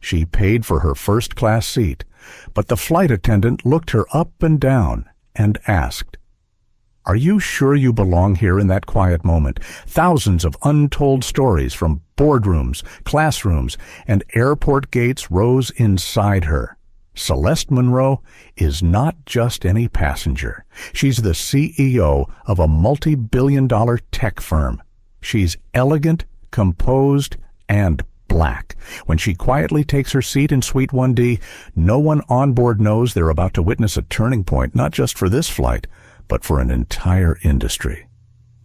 She paid for her first-class seat, but the flight attendant looked her up and down and asked, "Are you sure you belong here in that quiet moment?" Thousands of untold stories from boardrooms, classrooms, and airport gates rose inside her. Celeste Monroe is not just any passenger. She's the CEO of a multi-billion-dollar tech firm. She's elegant, composed, and black. When she quietly takes her seat in Suite 1D, no one on board knows they're about to witness a turning point, not just for this flight, but for an entire industry.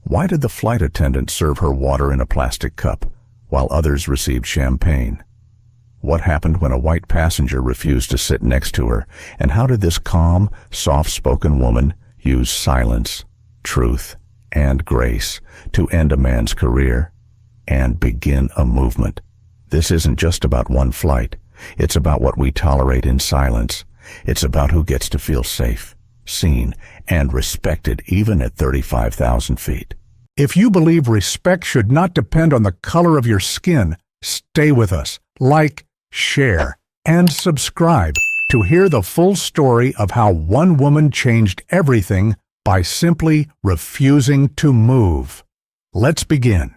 Why did the flight attendant serve her water in a plastic cup, while others received champagne? What happened when a white passenger refused to sit next to her, and how did this calm, soft-spoken woman use silence, truth, and grace to end a man's career and begin a movement? This isn't just about one flight. It's about what we tolerate in silence. It's about who gets to feel safe, seen, and respected even at 35,000 feet. If you believe respect should not depend on the color of your skin, stay with us. Like, share, and subscribe to hear the full story of how one woman changed everything by simply refusing to move. Let's begin.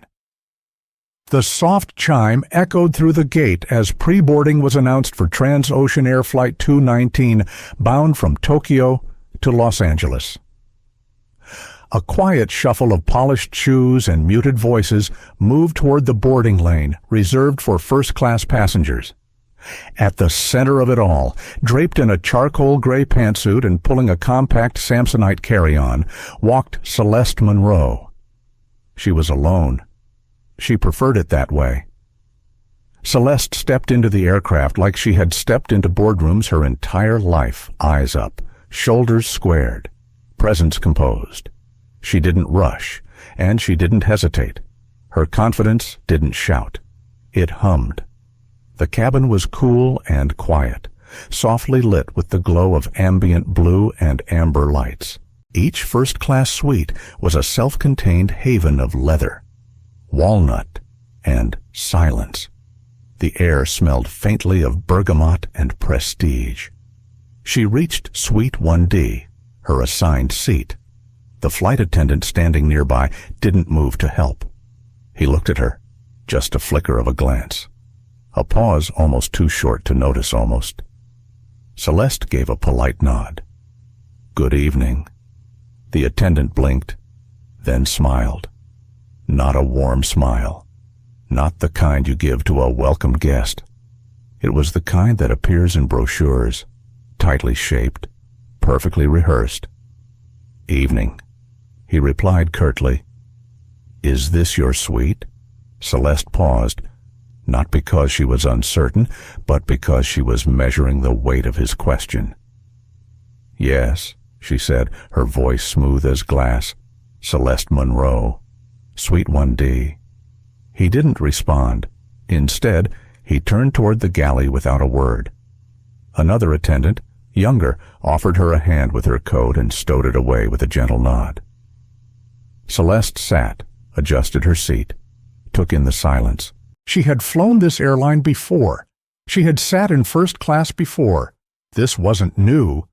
The soft chime echoed through the gate as pre-boarding was announced for Transocean Air Flight 219, bound from Tokyo to Los Angeles. A quiet shuffle of polished shoes and muted voices moved toward the boarding lane, reserved for first-class passengers. At the center of it all, draped in a charcoal gray pantsuit and pulling a compact Samsonite carry-on, walked Celeste Monroe. She was alone. She preferred it that way. Celeste stepped into the aircraft like she had stepped into boardrooms her entire life, eyes up, shoulders squared, presence composed. She didn't rush, and she didn't hesitate. Her confidence didn't shout. It hummed. The cabin was cool and quiet, softly lit with the glow of ambient blue and amber lights. Each first-class suite was a self-contained haven of leather, walnut, and silence. The air smelled faintly of bergamot and prestige. She reached Suite 1D, her assigned seat. The flight attendant standing nearby didn't move to help. He looked at her, just a flicker of a glance. A pause almost too short to notice almost. Celeste gave a polite nod. "Good evening." The attendant blinked, then smiled. Not a warm smile. Not the kind you give to a welcome guest. It was the kind that appears in brochures, tightly shaped, perfectly rehearsed. "Evening," he replied curtly. "Is this your suite?" Celeste paused, not because she was uncertain, but because she was measuring the weight of his question. "Yes," she said, her voice smooth as glass. "Celeste Monroe, Suite 1D." He didn't respond. Instead, he turned toward the galley without a word. Another attendant, younger, offered her a hand with her coat and stowed it away with a gentle nod. Celeste sat, adjusted her seat, took in the silence. She had flown this airline before. She had sat in first class before. This wasn't new,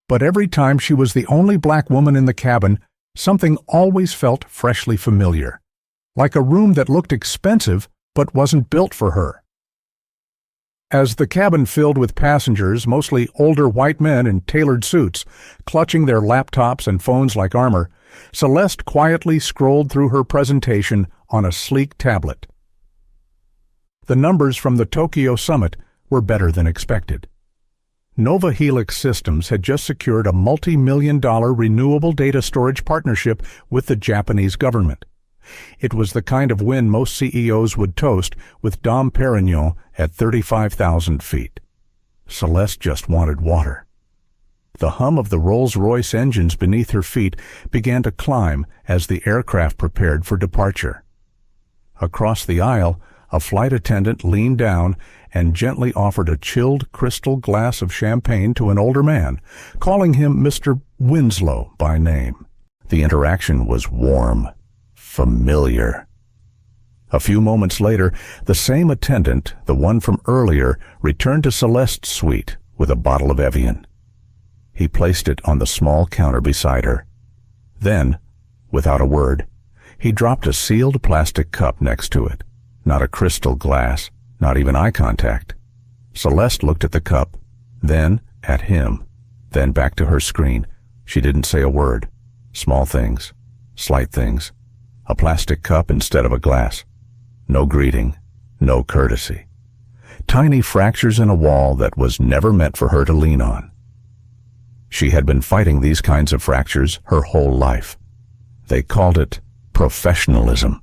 but every time she was the only black woman in the cabin, something always felt freshly familiar, like a room that looked expensive but wasn't built for her. As the cabin filled with passengers, mostly older white men in tailored suits, clutching their laptops and phones like armor, Celeste quietly scrolled through her presentation on a sleek tablet. The numbers from the Tokyo summit were better than expected. Nova Helix Systems had just secured a multi-million-dollar renewable data storage partnership with the Japanese government. It was the kind of win most CEOs would toast with Dom Perignon at 35,000 feet. Celeste just wanted water. The hum of the Rolls-Royce engines beneath her feet began to climb as the aircraft prepared for departure. Across the aisle, a flight attendant leaned down and gently offered a chilled crystal glass of champagne to an older man, calling him Mr. Winslow by name. The interaction was warm, familiar. A few moments later, the same attendant, the one from earlier, returned to Celeste's suite with a bottle of Evian. He placed it on the small counter beside her. Then, without a word, he dropped a sealed plastic cup next to it. Not a crystal glass, not even eye contact. Celeste looked at the cup, then at him, then back to her screen. She didn't say a word. Small things, slight things. A plastic cup instead of a glass. No greeting, no courtesy. Tiny fractures in a wall that was never meant for her to lean on. She had been fighting these kinds of fractures her whole life. They called it professionalism.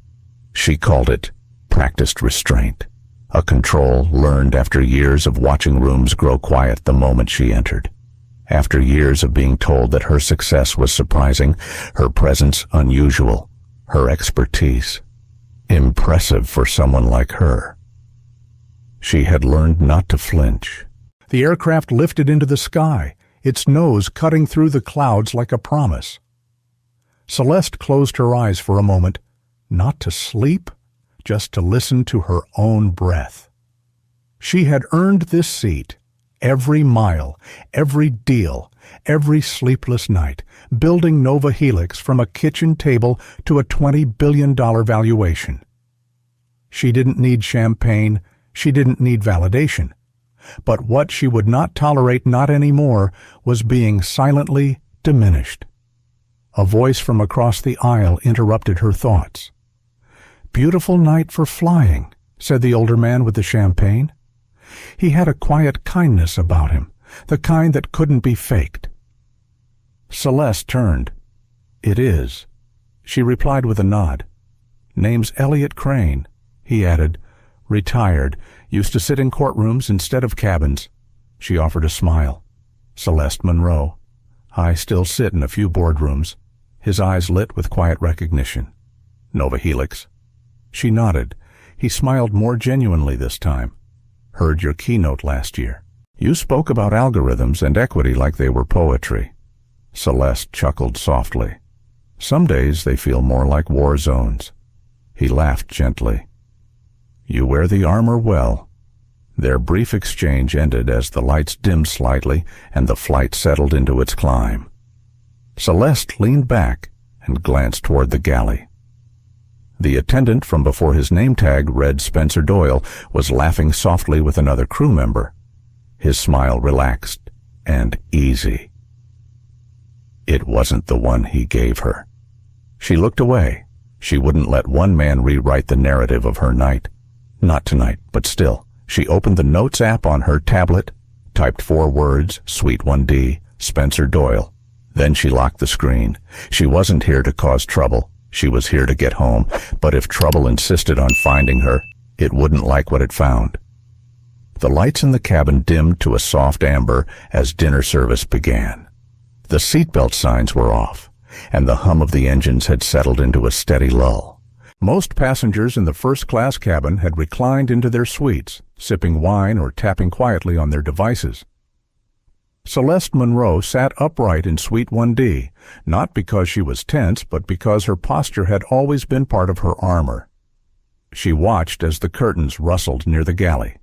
She called it practiced restraint, a control learned after years of watching rooms grow quiet the moment she entered. After years of being told that her success was surprising, her presence unusual, her expertise impressive for someone like her. She had learned not to flinch. The aircraft lifted into the sky, its nose cutting through the clouds like a promise. Celeste closed her eyes for a moment, not to sleep, just to listen to her own breath. She had earned this seat, every mile, every deal, every sleepless night, building Nova Helix from a kitchen table to a $20 billion valuation. She didn't need champagne, she didn't need validation. But what she would not tolerate, not anymore, was being silently diminished. A voice from across the aisle interrupted her thoughts. "Beautiful night for flying," said the older man with the champagne. He had a quiet kindness about him, the kind that couldn't be faked. Celeste turned. "It is." She replied with a nod. "Name's Elliot Crane," he added. "Retired. Used to sit in courtrooms instead of cabins." She offered a smile. "Celeste Monroe. I still sit in a few boardrooms." His eyes lit with quiet recognition. "Nova Helix." She nodded. He smiled more genuinely this time. "Heard your keynote last year. You spoke about algorithms and equity like they were poetry." Celeste chuckled softly. "Some days they feel more like war zones." He laughed gently. "You wear the armor well." Their brief exchange ended as the lights dimmed slightly and the flight settled into its climb. Celeste leaned back and glanced toward the galley. The attendant from before his name tag read Spencer Doyle was laughing softly with another crew member. His smile relaxed and easy. It wasn't the one he gave her. She looked away. She wouldn't let one man rewrite the narrative of her night. Not tonight, but still. She opened the Notes app on her tablet, typed 4 words, Suite 1D, Spencer Doyle. Then she locked the screen. She wasn't here to cause trouble. She was here to get home, but if trouble insisted on finding her, it wouldn't like what it found. The lights in the cabin dimmed to a soft amber as dinner service began. The seatbelt signs were off, and the hum of the engines had settled into a steady lull. Most passengers in the first-class cabin had reclined into their suites, sipping wine or tapping quietly on their devices. Celeste Monroe sat upright in Suite 1D, not because she was tense, but because her posture had always been part of her armor. She watched as the curtains rustled near the galley.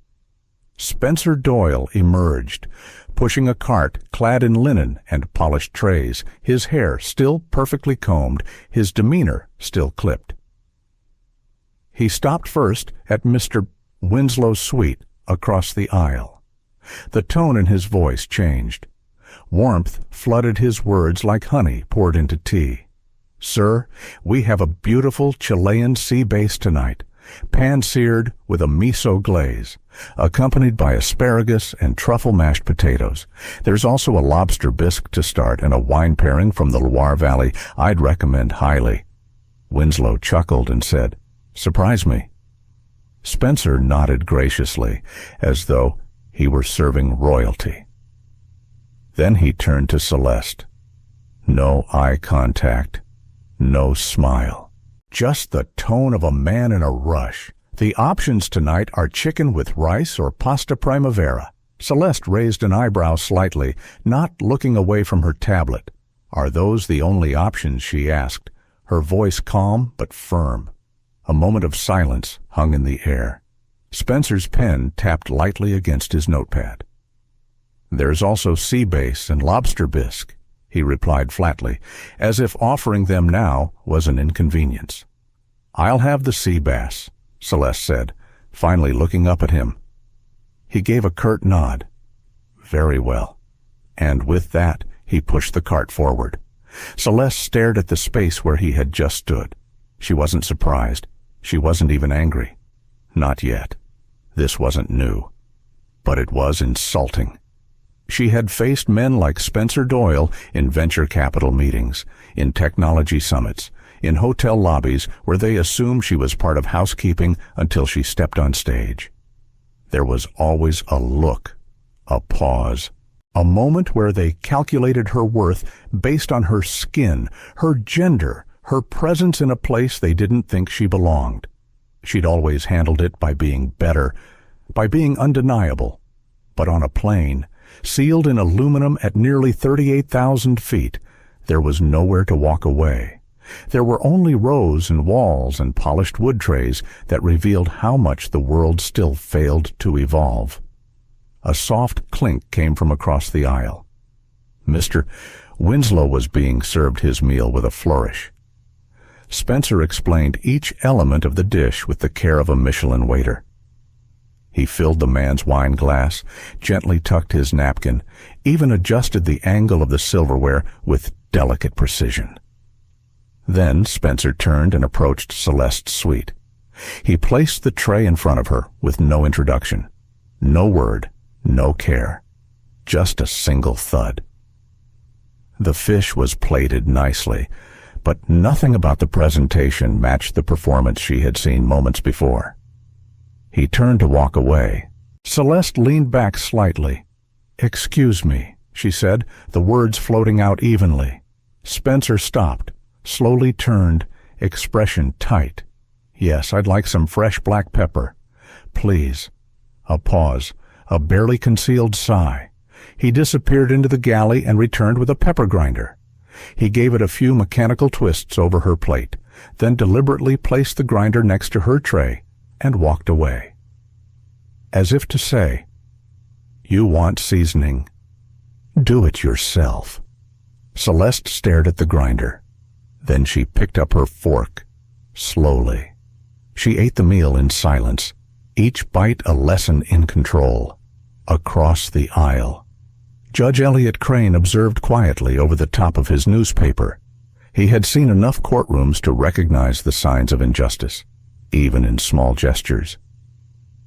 Spencer Doyle emerged, pushing a cart clad in linen and polished trays, his hair still perfectly combed, his demeanor still clipped. He stopped first at Mr. Winslow's suite across the aisle. The tone in his voice changed. Warmth flooded his words like honey poured into tea. "Sir, we have a beautiful Chilean sea bass tonight, pan-seared with a miso glaze, accompanied by asparagus and truffle mashed potatoes. There's also a lobster bisque to start and a wine pairing from the Loire Valley I'd recommend highly." Winslow chuckled and said, "Surprise me." Spencer nodded graciously, as though he were serving royalty. Then he turned to Celeste. No eye contact, no smile. Just the tone of a man in a rush. "The options tonight are chicken with rice or pasta primavera." Celeste raised an eyebrow slightly, not looking away from her tablet. "Are those the only options?" she asked, her voice calm but firm. A moment of silence hung in the air. Spencer's pen tapped lightly against his notepad. "There's also sea bass and lobster bisque," he replied flatly, as if offering them now was an inconvenience. "I'll have the sea bass," Celeste said, finally looking up at him. He gave a curt nod. "Very well." And with that, he pushed the cart forward. Celeste stared at the space where he had just stood. She wasn't surprised. She wasn't even angry. Not yet. This wasn't new. But it was insulting. She had faced men like Spencer Doyle in venture capital meetings, in technology summits, in hotel lobbies where they assumed she was part of housekeeping until she stepped on stage. There was always a look, a pause, a moment where they calculated her worth based on her skin, her gender, her presence in a place they didn't think she belonged. She'd always handled it by being better, by being undeniable. But on a plane, sealed in aluminum at nearly 38,000 feet, there was nowhere to walk away. There were only rows and walls and polished wood trays that revealed how much the world still failed to evolve. A soft clink came from across the aisle. Mr. Winslow was being served his meal with a flourish. Spencer explained each element of the dish with the care of a Michelin waiter. He filled the man's wine glass, gently tucked his napkin, even adjusted the angle of the silverware with delicate precision. Then Spencer turned and approached Celeste's suite. He placed the tray in front of her with no introduction, no word, no care, just a single thud. The fish was plated nicely, but nothing about the presentation matched the performance she had seen moments before. He turned to walk away. Celeste leaned back slightly. "Excuse me," she said, the words floating out evenly. Spencer stopped, slowly turned, expression tight. "Yes, I'd like some fresh black pepper. Please." A pause, a barely concealed sigh. He disappeared into the galley and returned with a pepper grinder. He gave it a few mechanical twists over her plate, then deliberately placed the grinder next to her tray and walked away. As if to say, "You want seasoning? Do it yourself." Celeste stared at the grinder. Then she picked up her fork, slowly. She ate the meal in silence, each bite a lesson in control. Across the aisle, Judge Elliot Crane observed quietly over the top of his newspaper. He had seen enough courtrooms to recognize the signs of injustice, even in small gestures.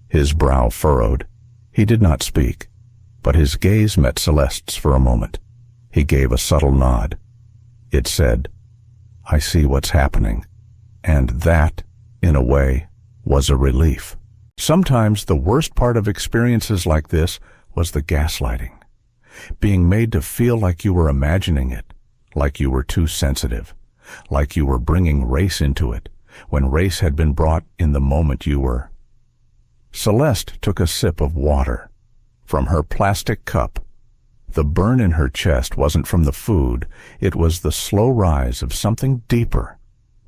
His brow furrowed. He did not speak, but his gaze met Celeste's for a moment. He gave a subtle nod. It said, "I see what's happening." And that, in a way, was a relief. Sometimes the worst part of experiences like this was the gaslighting. Being made to feel like you were imagining it, like you were too sensitive, like you were bringing race into it, when race had been brought in the moment you were. Celeste took a sip of water from her plastic cup. The burn in her chest wasn't from the food, it was the slow rise of something deeper,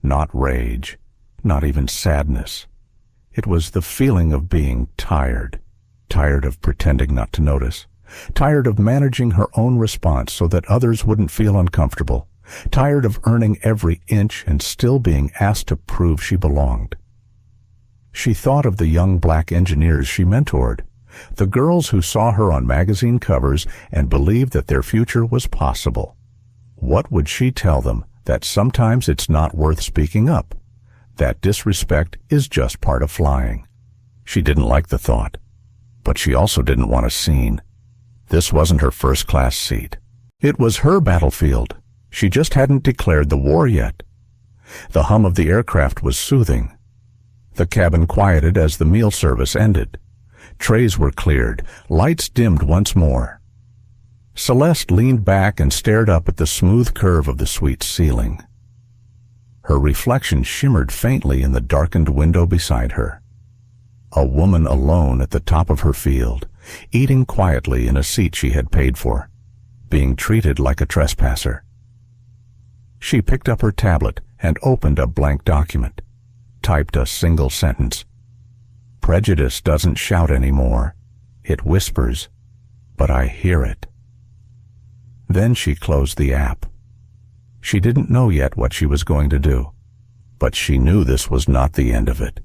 not rage, not even sadness. It was the feeling of being tired, tired of pretending not to notice, tired of managing her own response so that others wouldn't feel uncomfortable, tired of earning every inch and still being asked to prove she belonged. She thought of the young black engineers she mentored, the girls who saw her on magazine covers and believed that their future was possible. What would she tell them? That sometimes it's not worth speaking up, that disrespect is just part of flying. She didn't like the thought, but she also didn't want a scene. This wasn't her first-class seat. It was her battlefield. She just hadn't declared the war yet. The hum of the aircraft was soothing. The cabin quieted as the meal service ended. Trays were cleared, lights dimmed once more. Celeste leaned back and stared up at the smooth curve of the suite's ceiling. Her reflection shimmered faintly in the darkened window beside her. A woman alone at the top of her field, eating quietly in a seat she had paid for, being treated like a trespasser. She picked up her tablet and opened a blank document. typed a single sentence. Prejudice doesn't shout anymore. It whispers, but I hear it. Then she closed the app. She didn't know yet what she was going to do, but she knew this was not the end of it.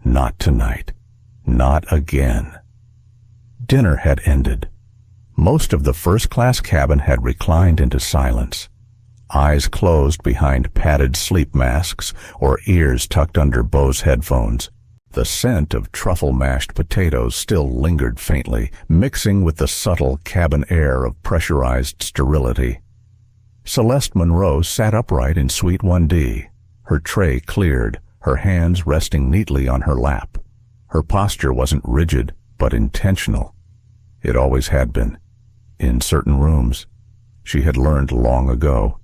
Not tonight. Not again. Dinner had ended. Most of the first-class cabin had reclined into silence, eyes closed behind padded sleep masks or ears tucked under Bose headphones. The scent of truffle-mashed potatoes still lingered faintly, mixing with the subtle cabin air of pressurized sterility. Celeste Monroe sat upright in Suite 1D, her tray cleared, her hands resting neatly on her lap. Her posture wasn't rigid, but intentional. It always had been. In certain rooms, she had learned long ago,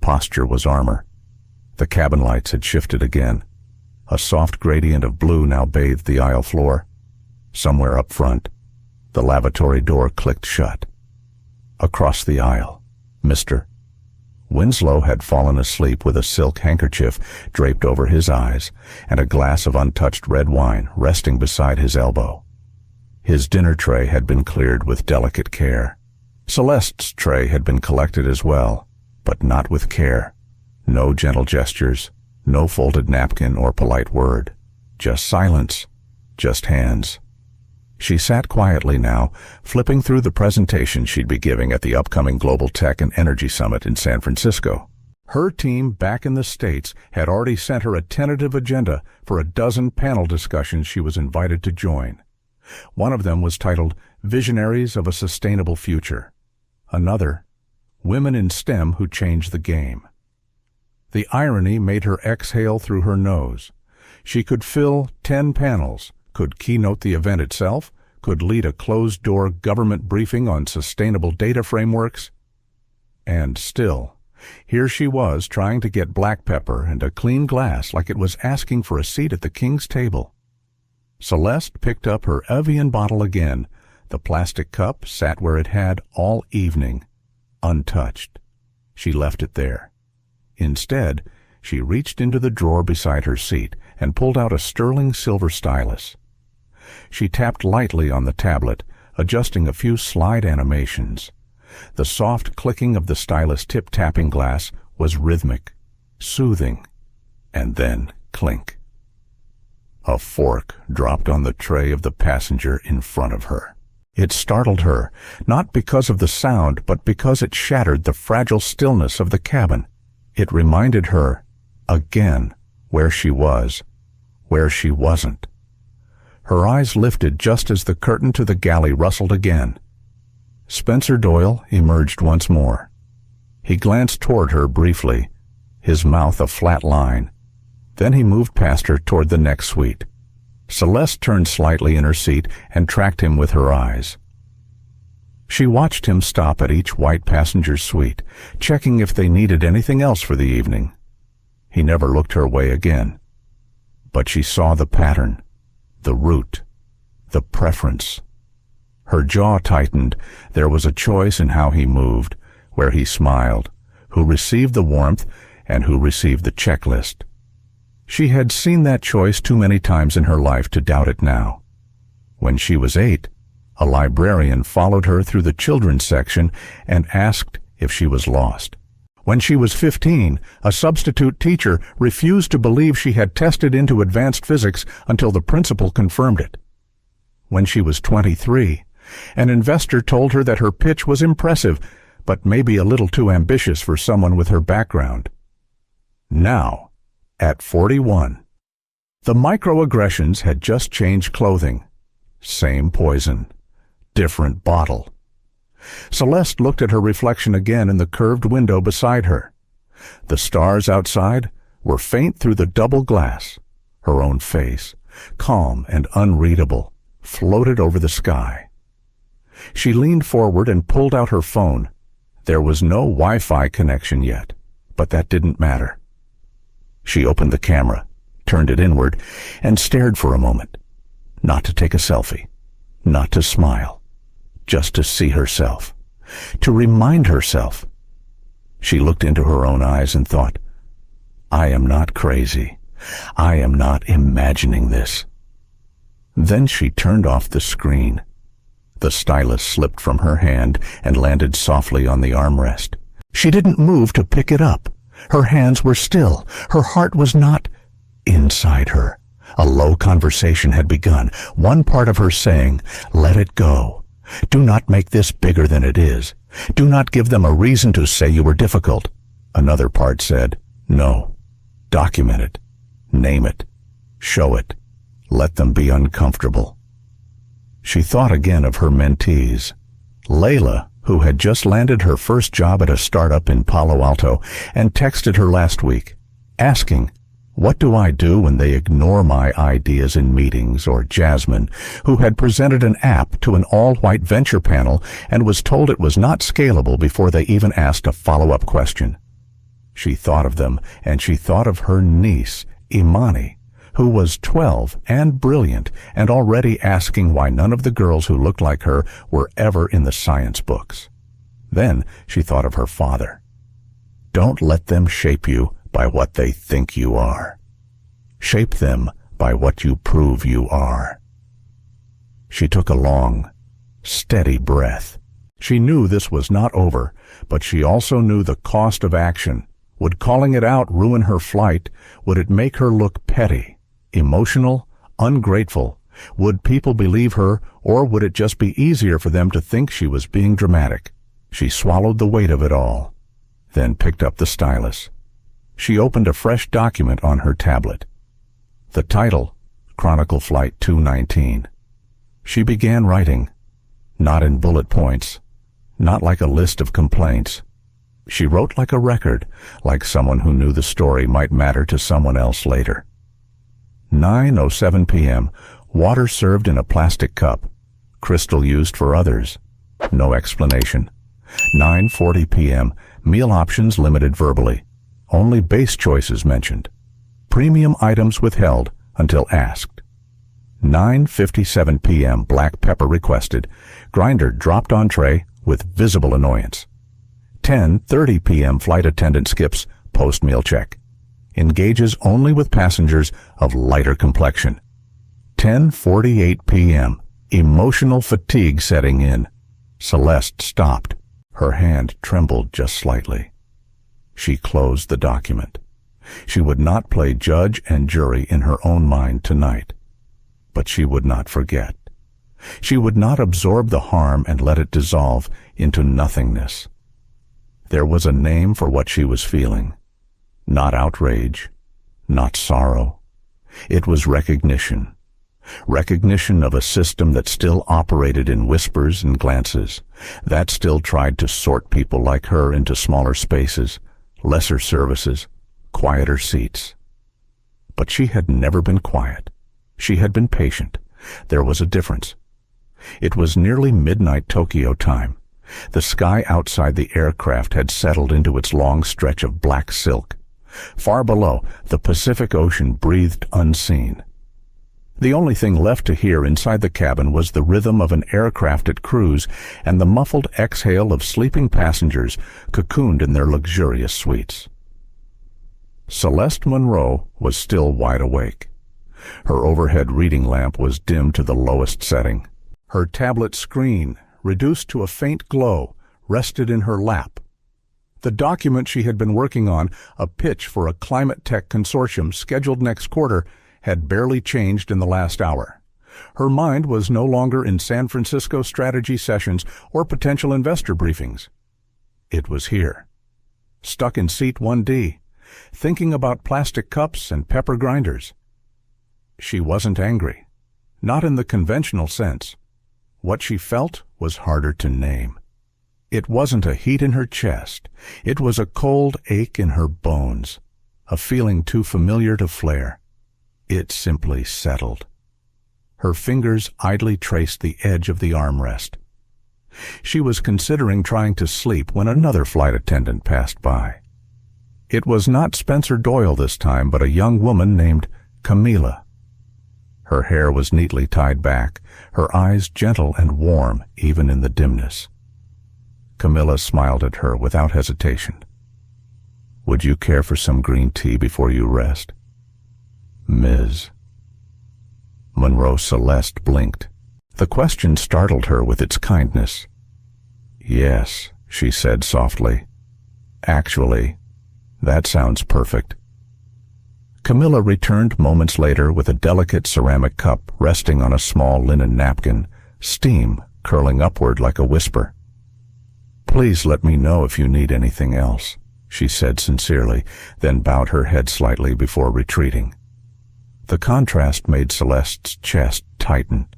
posture was armor. The cabin lights had shifted again. A soft gradient of blue now bathed the aisle floor. Somewhere up front, the lavatory door clicked shut. Across the aisle, Mr. Winslow had fallen asleep with a silk handkerchief draped over his eyes and a glass of untouched red wine resting beside his elbow. His dinner tray had been cleared with delicate care. Celeste's tray had been collected as well, but not with care. No gentle gestures, no folded napkin or polite word. Just silence, just hands. She sat quietly now, flipping through the presentation she'd be giving at the upcoming Global Tech and Energy Summit in San Francisco. Her team back in the States had already sent her a tentative agenda for a dozen panel discussions she was invited to join. One of them was titled Visionaries of a Sustainable Future. Another, Women in STEM Who Change the Game. The irony made her exhale through her nose. She could fill 10 panels, could keynote the event itself, could lead a closed-door government briefing on sustainable data frameworks. And still, here she was trying to get black pepper and a clean glass like it was asking for a seat at the king's table. Celeste picked up her Evian bottle again. The plastic cup sat where it had all evening, untouched. She left it there. Instead, she reached into the drawer beside her seat and pulled out a sterling silver stylus. She tapped lightly on the tablet, adjusting a few slide animations. The soft clicking of the stylus tip-tapping glass was rhythmic, soothing, and then clink. A fork dropped on the tray of the passenger in front of her. It startled her, not because of the sound, but because it shattered the fragile stillness of the cabin. It reminded her, again, where she was, where she wasn't. Her eyes lifted just as the curtain to the galley rustled again. Spencer Doyle emerged once more. He glanced toward her briefly, his mouth a flat line. Then he moved past her toward the next suite. Celeste turned slightly in her seat and tracked him with her eyes. She watched him stop at each white passenger's suite, checking if they needed anything else for the evening. He never looked her way again. But she saw the pattern, the route, the preference. Her jaw tightened. There was a choice in how he moved, where he smiled, who received the warmth, and who received the checklist. She had seen that choice too many times in her life to doubt it now. When she was 8, a librarian followed her through the children's section and asked if she was lost. When she was 15, a substitute teacher refused to believe she had tested into advanced physics until the principal confirmed it. When she was 23, an investor told her that her pitch was impressive, but maybe a little too ambitious for someone with her background. Now, at 41, the microaggressions had just changed clothing. Same poison, different bottle. Celeste looked at her reflection again in the curved window beside her. The stars outside were faint through the double glass. Her own face, calm and unreadable, floated over the sky. She leaned forward and pulled out her phone. There was no Wi-Fi connection yet, but that didn't matter. She opened the camera, turned it inward, and stared for a moment. Not to take a selfie, not to smile, just to see herself, to remind herself. She looked into her own eyes and thought, I am not crazy. I am not imagining this. Then she turned off the screen. The stylus slipped from her hand and landed softly on the armrest. She didn't move to pick it up. Her hands were still. Her heart was not inside her. A low conversation had begun, one part of her saying, "Let it go. Do not make this bigger than it is. Do not give them a reason to say you were difficult." Another part said, "No. Document it. Name it. Show it. Let them be uncomfortable." She thought again of her mentees. Layla, who had just landed her first job at a startup in Palo Alto, and texted her last week, asking, "What do I do when they ignore my ideas in meetings?" Or Jasmine, who had presented an app to an all-white venture panel and was told it was not scalable before they even asked a follow-up question. She thought of them, and she thought of her niece, Imani, who was 12 and brilliant and already asking why none of the girls who looked like her were ever in the science books. Then she thought of her father. Don't let them shape you by what they think you are. Shape them by what you prove you are. She took a long, steady breath. She knew this was not over, but she also knew the cost of action. Would calling it out ruin her flight? Would it make her look petty, emotional, ungrateful? Would people believe her, or would it just be easier for them to think she was being dramatic? She swallowed the weight of it all, then picked up the stylus. She opened a fresh document on her tablet. The title, Chronicle Flight 219. She began writing, not in bullet points, not like a list of complaints. She wrote like a record, like someone who knew the story might matter to someone else later. 9:07 p.m., water served in a plastic cup, crystal used for others. No explanation. 9:40 p.m., meal options limited verbally. Only base choices mentioned. Premium items withheld until asked. 9:57 p.m., black pepper requested. Grinder dropped on tray with visible annoyance. 10:30 p.m., flight attendant skips post-meal check. Engages only with passengers of lighter complexion. 10:48 p.m., emotional fatigue setting in. Celeste stopped. Her hand trembled just slightly. She closed the document. She would not play judge and jury in her own mind tonight. But she would not forget. She would not absorb the harm and let it dissolve into nothingness. There was a name for what she was feeling. Not outrage, not sorrow. It was recognition. Recognition of a system that still operated in whispers and glances, that still tried to sort people like her into smaller spaces, lesser services, quieter seats. But she had never been quiet. She had been patient. There was a difference. It was nearly midnight Tokyo time. The sky outside the aircraft had settled into its long stretch of black silk. Far below, the Pacific Ocean breathed unseen. The only thing left to hear inside the cabin was the rhythm of an aircraft at cruise and the muffled exhale of sleeping passengers cocooned in their luxurious suites. Celeste Monroe was still wide awake. Her overhead reading lamp was dimmed to the lowest setting. Her tablet screen, reduced to a faint glow, rested in her lap. The document she had been working on, a pitch for a climate tech consortium scheduled next quarter, had barely changed in the last hour. Her mind was no longer in San Francisco strategy sessions or potential investor briefings. It was here, stuck in seat 1D, thinking about plastic cups and pepper grinders. She wasn't angry, not in the conventional sense. What she felt was harder to name. It wasn't a heat in her chest. It was a cold ache in her bones, a feeling too familiar to flare. It simply settled. Her fingers idly traced the edge of the armrest. She was considering trying to sleep when another flight attendant passed by. It was not Spencer Doyle this time, but a young woman named Camila. Her hair was neatly tied back, her eyes gentle and warm even in the dimness. Camila smiled at her without hesitation. "Would you care for some green tea before you rest?" Ms. Monroe Celeste blinked. The question startled her with its kindness. Yes, she said softly. Actually, that sounds perfect. Camilla returned moments later with a delicate ceramic cup resting on a small linen napkin, steam curling upward like a whisper. Please let me know if you need anything else, she said sincerely, then bowed her head slightly before retreating. The contrast made Celeste's chest tighten.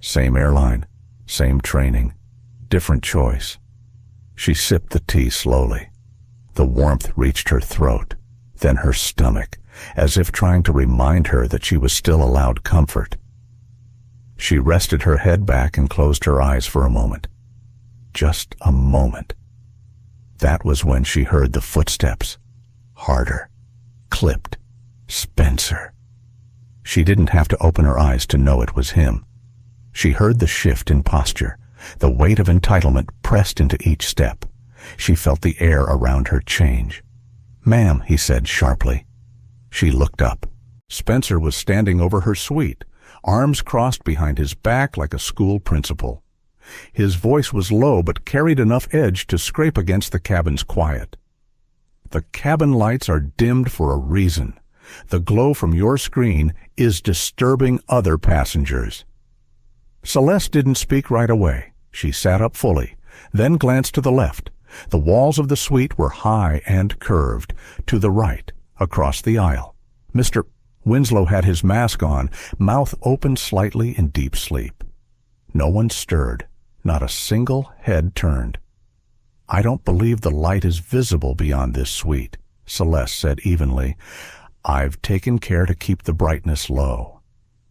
Same airline, same training, different choice. She sipped the tea slowly. The warmth reached her throat, then her stomach, as if trying to remind her that she was still allowed comfort. She rested her head back and closed her eyes for a moment. Just a moment. That was when she heard the footsteps. Harder. Clipped. Spencer. She didn't have to open her eyes to know it was him. She heard the shift in posture, the weight of entitlement pressed into each step. She felt the air around her change. "Ma'am," he said sharply. She looked up. Spencer was standing over her suite, arms crossed behind his back like a school principal. His voice was low but carried enough edge to scrape against the cabin's quiet. "The cabin lights are dimmed for a reason. The glow from your screen is disturbing other passengers." Celeste didn't speak right away. She sat up fully, then glanced to the left. The walls of the suite were high and curved. To the right, across the aisle, Mr. Winslow had his mask on, mouth open slightly in deep sleep. No one stirred. Not a single head turned. "I don't believe the light is visible beyond this suite," Celeste said evenly. "I've taken care to keep the brightness low.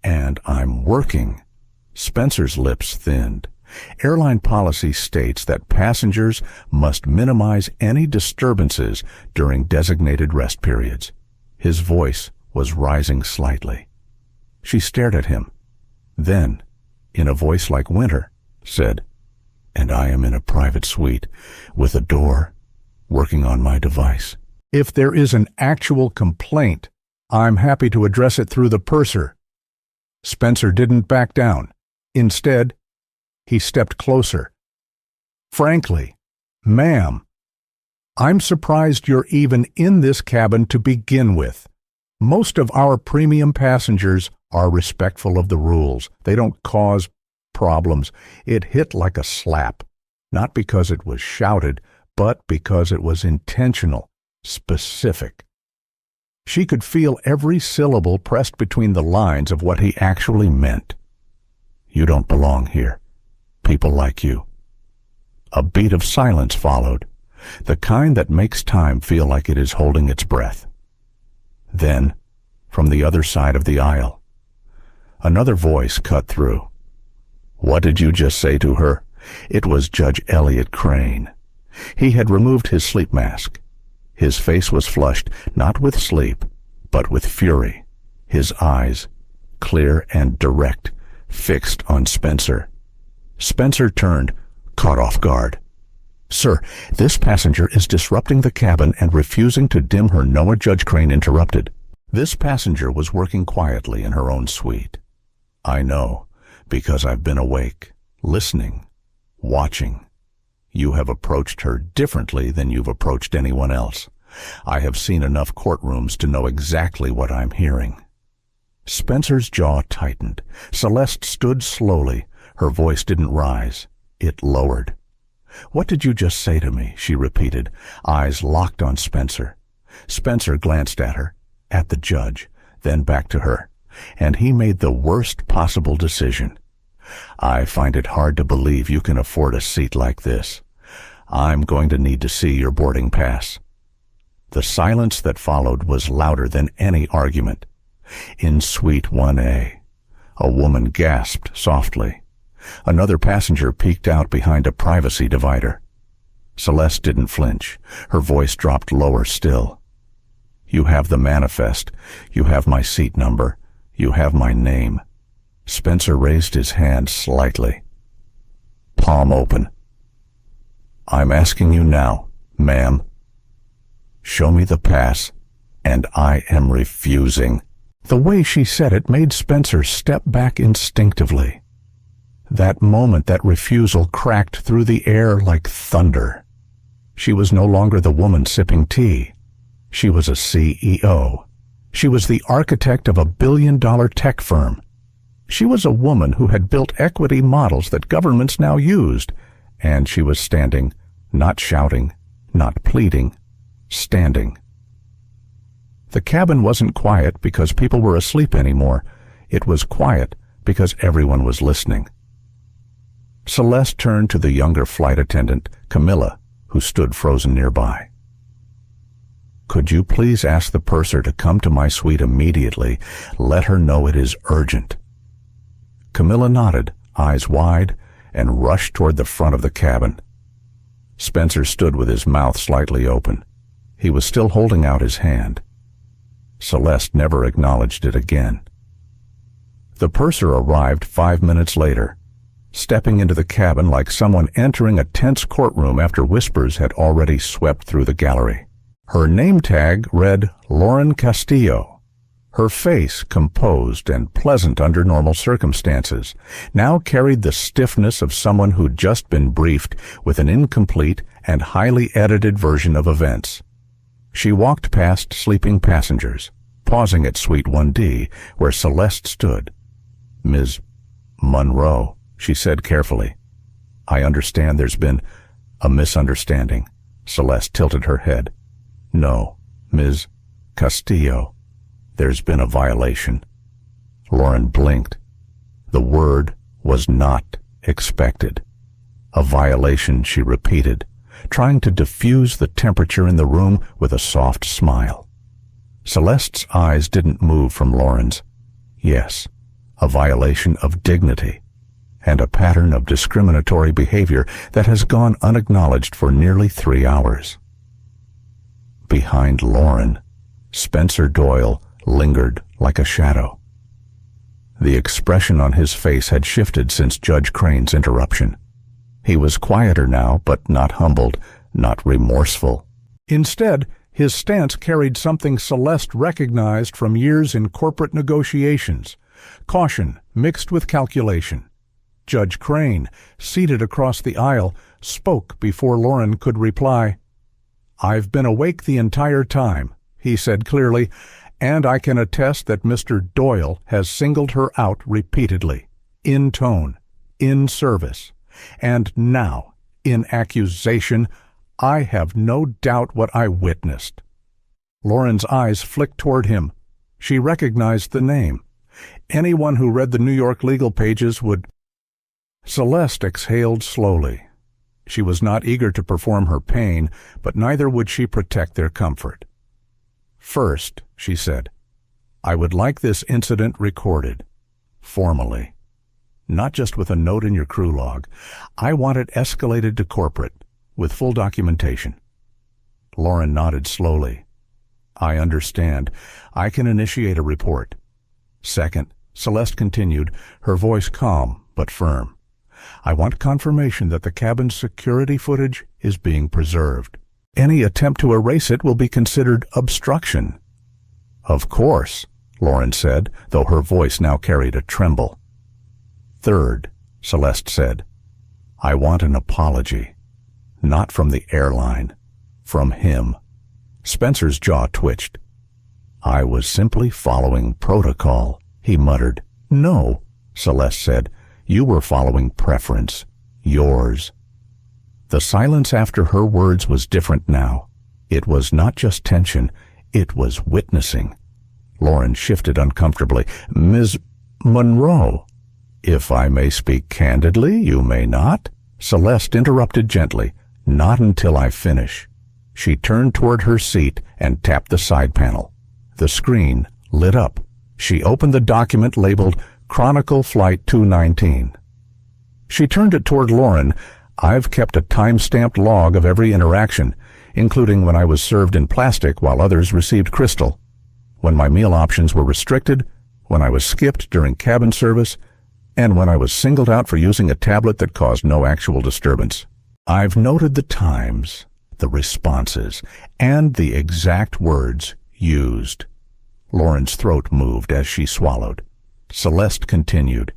And I'm working." Spencer's lips thinned. Airline policy states that passengers must minimize any disturbances during designated rest periods. His voice was rising slightly. She stared at him. Then, in a voice like winter, said, "And I am in a private suite with a door, working on my device. If there is an actual complaint, I'm happy to address it through the purser." Spencer didn't back down. Instead, he stepped closer. "Frankly, ma'am, I'm surprised you're even in this cabin to begin with. Most of our premium passengers are respectful of the rules. They don't cause problems." It hit like a slap, not because it was shouted, but because it was intentional, specific. She could feel every syllable pressed between the lines of what he actually meant. "You don't belong here. People like you." A beat of silence followed, the kind that makes time feel like it is holding its breath. Then, from the other side of the aisle, another voice cut through. "What did you just say to her?" It was Judge Elliot Crane. He had removed his sleep mask. His face was flushed, not with sleep, but with fury. His eyes, clear and direct, fixed on Spencer. Spencer turned, caught off guard. "Sir, this passenger is disrupting the cabin and refusing to dim her." "No," Judge Crane interrupted. "This passenger was working quietly in her own suite. I know, because I've been awake, listening, watching. You have approached her differently than you've approached anyone else. I have seen enough courtrooms to know exactly what I'm hearing." Spencer's jaw tightened. Celeste stood slowly. Her voice didn't rise. It lowered. "What did you just say to me?" she repeated, eyes locked on Spencer. Spencer glanced at her, at the judge, then back to her, and he made the worst possible decision. "I find it hard to believe you can afford a seat like this. I'm going to need to see your boarding pass." The silence that followed was louder than any argument. In Suite 1A, a woman gasped softly. Another passenger peeked out behind a privacy divider. Celeste didn't flinch. Her voice dropped lower still. "You have the manifest. You have my seat number. You have my name." Spencer raised his hand slightly, palm open. "I'm asking you now, ma'am. Show me the pass, and I am refusing." The way she said it made Spencer step back instinctively. That moment, that refusal cracked through the air like thunder. She was no longer the woman sipping tea. She was a CEO. She was the architect of a billion-dollar tech firm. She was a woman who had built equity models that governments now used, and she was standing, not shouting, not pleading, standing. The cabin wasn't quiet because people were asleep anymore. It was quiet because everyone was listening. Celeste turned to the younger flight attendant, Camilla, who stood frozen nearby. "Could you please ask the purser to come to my suite immediately? Let her know it is urgent." Camilla nodded, eyes wide, and rushed toward the front of the cabin. Spencer stood with his mouth slightly open. He was still holding out his hand. Celeste never acknowledged it again. The purser arrived 5 minutes later, stepping into the cabin like someone entering a tense courtroom after whispers had already swept through the gallery. Her name tag read Lauren Castillo. Her face, composed and pleasant under normal circumstances, now carried the stiffness of someone who'd just been briefed with an incomplete and highly edited version of events. She walked past sleeping passengers, pausing at Suite 1D, where Celeste stood. "Ms. Monroe," she said carefully. "I understand there's been a misunderstanding." Celeste tilted her head. "No, Ms. Castillo, there's been a violation." Lauren blinked. The word was not expected. "A violation," she repeated, trying to diffuse the temperature in the room with a soft smile. Celeste's eyes didn't move from Lauren's. Yes, a violation of dignity, and a pattern of discriminatory behavior that has gone unacknowledged for nearly 3 hours. Behind Lauren, Spencer Doyle lingered like a shadow. The expression on his face had shifted since Judge Crane's interruption. He was quieter now, but not humbled, not remorseful. Instead, his stance carried something Celeste recognized from years in corporate negotiations: caution mixed with calculation. Judge Crane, seated across the aisle, spoke before Lauren could reply. "I've been awake the entire time," he said clearly, "and I can attest that Mr. Doyle has singled her out repeatedly, in tone, in service, and now, in accusation. I have no doubt what I witnessed." Lauren's eyes flicked toward him. She recognized the name. Anyone who read the New York legal pages would. Celeste exhaled slowly. She was not eager to perform her pain, but neither would she protect their comfort. "First," she said, "I would like this incident recorded, formally. Not just with a note in your crew log. I want it escalated to corporate, with full documentation." Lauren nodded slowly. "I understand. I can initiate a report." "Second," Celeste continued, her voice calm but firm, "I want confirmation that the cabin's security footage is being preserved. Any attempt to erase it will be considered obstruction." "Of course," Lauren said, though her voice now carried a tremble. "Third," Celeste said, "I want an apology. Not from the airline, from him." Spencer's jaw twitched. "I was simply following protocol," he muttered. "No," Celeste said, "you were following preference. Yours." The silence after her words was different now. It was not just tension, it was witnessing. Lauren shifted uncomfortably. "Ms. Monroe." "If I may speak candidly, you may not." Celeste interrupted gently. "Not until I finish." She turned toward her seat and tapped the side panel. The screen lit up. She opened the document labeled Chronicle Flight 219. She turned it toward Lauren. "I've kept a time-stamped log of every interaction, including when I was served in plastic while others received crystal, when my meal options were restricted, when I was skipped during cabin service, and when I was singled out for using a tablet that caused no actual disturbance. I've noted the times, the responses, and the exact words used. Lauren's throat moved as she swallowed. Celeste continued,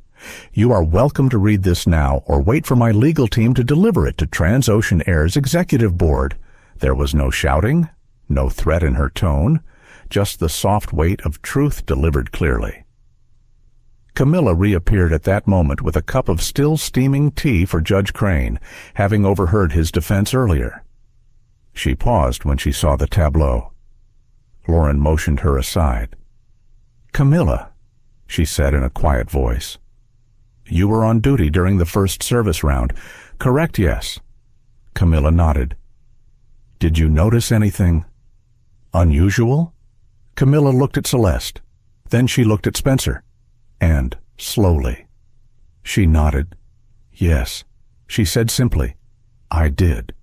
"You are welcome to read this now or wait for my legal team to deliver it to Transocean Air's executive board." There was no shouting, no threat in her tone, just the soft weight of truth delivered clearly. Camilla reappeared at that moment with a cup of still steaming tea for Judge Crane, having overheard his defense earlier. She paused when she saw the tableau. Lauren motioned her aside. "Camilla," she said in a quiet voice. "You were on duty during the first service round, correct, yes?" Camilla nodded. "Did you notice anything unusual?" Camilla looked at Celeste. Then she looked at Spencer. And, slowly, she nodded. "Yes," she said simply. "I did."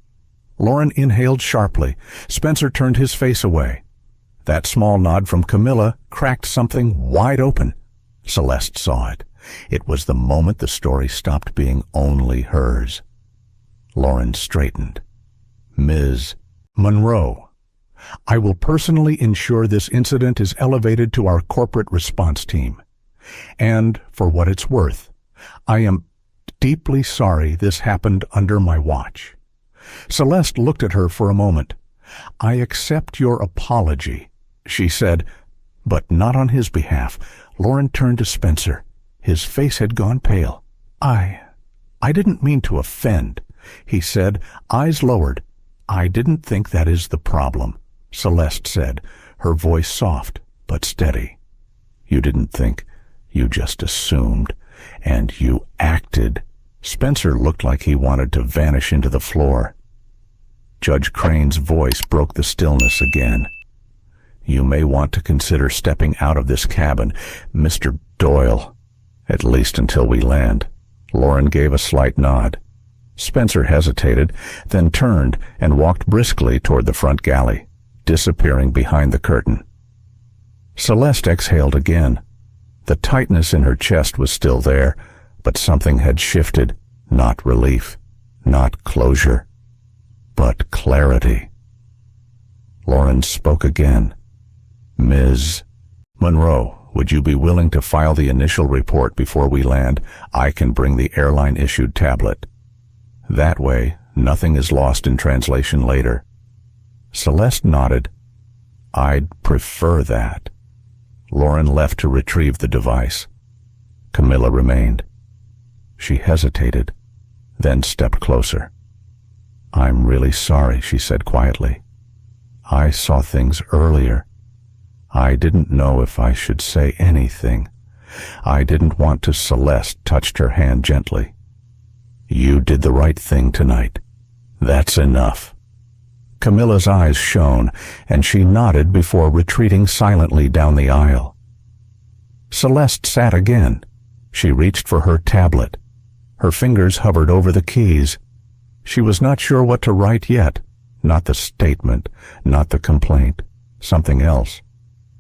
Lauren inhaled sharply. Spencer turned his face away. That small nod from Camilla cracked something wide open. Celeste saw it. It was the moment the story stopped being only hers. Lauren straightened. "Ms. Monroe, I will personally ensure this incident is elevated to our corporate response team. And, for what it's worth, I am deeply sorry this happened under my watch." Celeste looked at her for a moment. "I accept your apology," she said, but not on his behalf. Lauren turned to Spencer. His face had gone pale. I didn't mean to offend," he said, eyes lowered. "I didn't think that is the problem," Celeste said, her voice soft but steady. "You didn't think. You just assumed, and you acted." Spencer looked like he wanted to vanish into the floor. Judge Crane's voice broke the stillness again. "You may want to consider stepping out of this cabin, Mr. Doyle, at least until we land." Lauren gave a slight nod. Spencer hesitated, then turned and walked briskly toward the front galley, disappearing behind the curtain. Celeste exhaled again. The tightness in her chest was still there, but something had shifted, not relief, not closure, but clarity. Lauren spoke again. "Ms. Monroe, would you be willing to file the initial report before we land? I can bring the airline-issued tablet. That way, nothing is lost in translation later." Celeste nodded. "I'd prefer that." Lauren left to retrieve the device. Camilla remained. She hesitated, then stepped closer. "I'm really sorry," she said quietly. "I saw things earlier. I didn't know if I should say anything. I didn't want to." Celeste touched her hand gently. "You did the right thing tonight. That's enough." Camilla's eyes shone, and she nodded before retreating silently down the aisle. Celeste sat again. She reached for her tablet. Her fingers hovered over the keys. She was not sure what to write yet. Not the statement, not the complaint. Something else.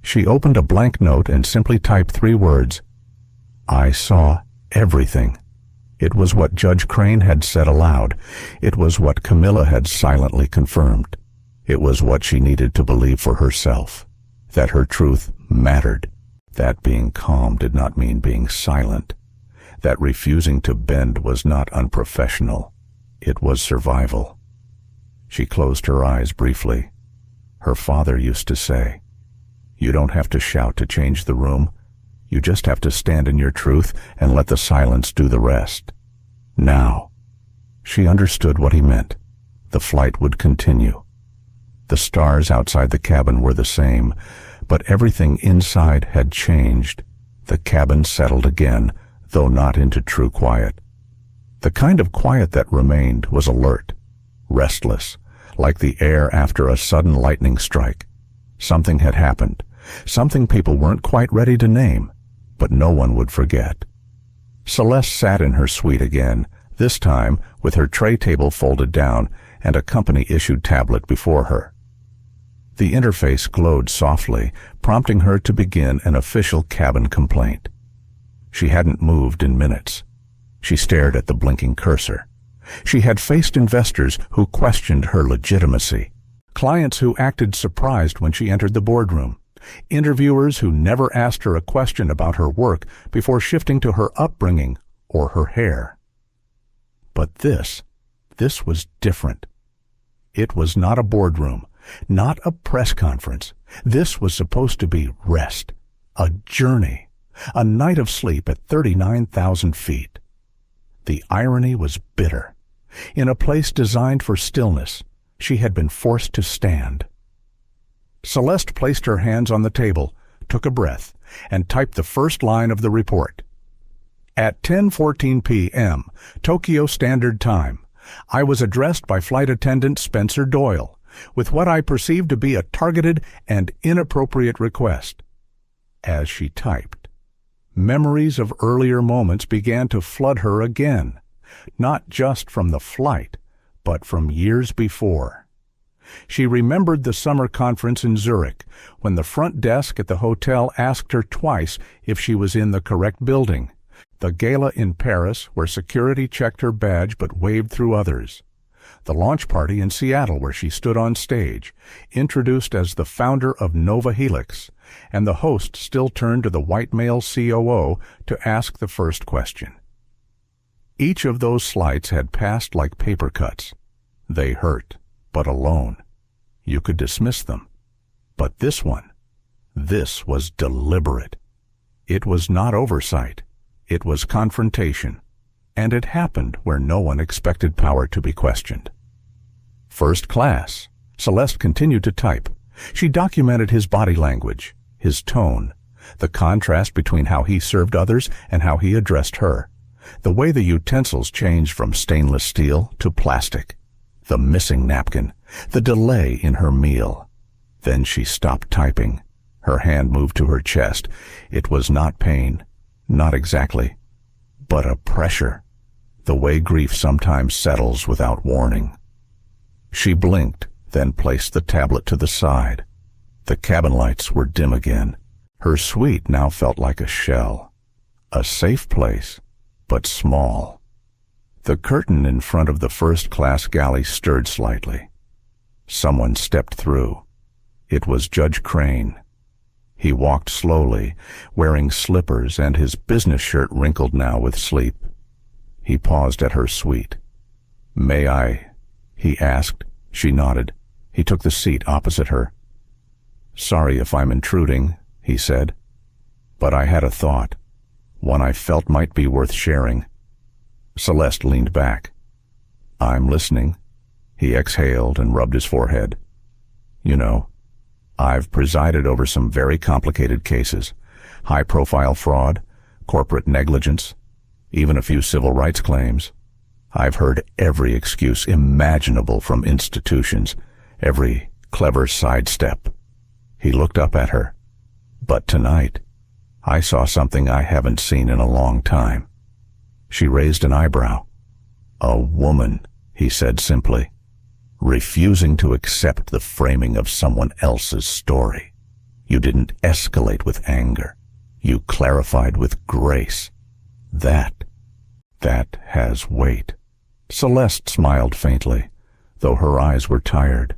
She opened a blank note and simply typed 3 words. "I saw everything." It was what Judge Crane had said aloud. It was what Camilla had silently confirmed. It was what she needed to believe for herself, that her truth mattered, that being calm did not mean being silent, that refusing to bend was not unprofessional. It was survival. She closed her eyes briefly. Her father used to say, "You don't have to shout to change the room. You just have to stand in your truth and let the silence do the rest." Now, she understood what he meant. The flight would continue. The stars outside the cabin were the same, but everything inside had changed. The cabin settled again, though not into true quiet. The kind of quiet that remained was alert, restless, like the air after a sudden lightning strike. Something had happened, something people weren't quite ready to name, but no one would forget. Celeste sat in her suite again, this time with her tray table folded down and a company-issued tablet before her. The interface glowed softly, prompting her to begin an official cabin complaint. She hadn't moved in minutes. She stared at the blinking cursor. She had faced investors who questioned her legitimacy, clients who acted surprised when she entered the boardroom, Interviewers who never asked her a question about her work before shifting to her upbringing or her hair. But this was different. It was not a boardroom, not a press conference. This was supposed to be rest, a journey, a night of sleep at 39,000 feet. The irony was bitter. In a place designed for stillness, she had been forced to stand. Celeste placed her hands on the table, took a breath, and typed the first line of the report. At 10:14 p.m., Tokyo Standard Time, I was addressed by Flight Attendant Spencer Doyle with what I perceived to be a targeted and inappropriate request. As she typed, memories of earlier moments began to flood her again, not just from the flight, but from years before. She remembered the summer conference in Zurich, when the front desk at the hotel asked her twice if she was in the correct building, the gala in Paris, where security checked her badge but waved through others, the launch party in Seattle where she stood on stage, introduced as the founder of Nova Helix, and the host still turned to the white male COO to ask the first question. Each of those slights had passed like paper cuts. They hurt, but alone. You could dismiss them. But this was deliberate. It was not oversight. It was confrontation. And it happened where no one expected power to be questioned. First class. Celeste continued to type. She documented his body language, his tone, the contrast between how he served others and how he addressed her, the way the utensils changed from stainless steel to plastic, the missing napkin, the delay in her meal. Then she stopped typing. Her hand moved to her chest. It was not pain, not exactly, but a pressure, the way grief sometimes settles without warning. She blinked, then placed the tablet to the side. The cabin lights were dim again. Her suite now felt like a shell, a safe place, but small. The curtain in front of the first-class galley stirred slightly. Someone stepped through. It was Judge Crane. He walked slowly, wearing slippers and his business shirt wrinkled now with sleep. He paused at her suite. "May I?" he asked. She nodded. He took the seat opposite her. "Sorry if I'm intruding," he said. "But I had a thought, one I felt might be worth sharing." Celeste leaned back. "I'm listening." He exhaled and rubbed his forehead. "You know, I've presided over some very complicated cases, high-profile fraud, corporate negligence, even a few civil rights claims. I've heard every excuse imaginable from institutions, every clever sidestep." He looked up at her. "But tonight, I saw something I haven't seen in a long time." She raised an eyebrow. "A woman," he said simply, "refusing to accept the framing of someone else's story. You didn't escalate with anger. You clarified with grace. That has weight." Celeste smiled faintly, though her eyes were tired.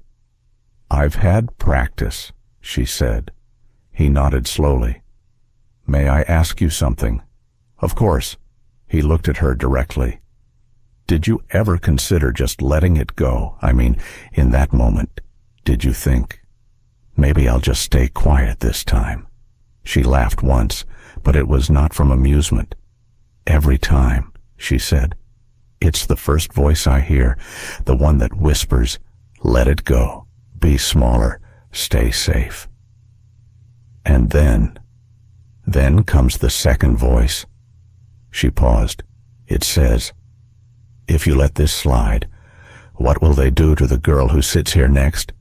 "I've had practice," she said. He nodded slowly. "May I ask you something?" "Of course." He looked at her directly. "Did you ever consider just letting it go? I mean, in that moment, did you think, maybe I'll just stay quiet this time?" She laughed once, but it was not from amusement. "Every time," she said. "It's the first voice I hear, the one that whispers, 'Let it go, be smaller, stay safe.' And then comes the second voice." She paused. "It says, 'If you let this slide, what will they do to the girl who sits here next?'"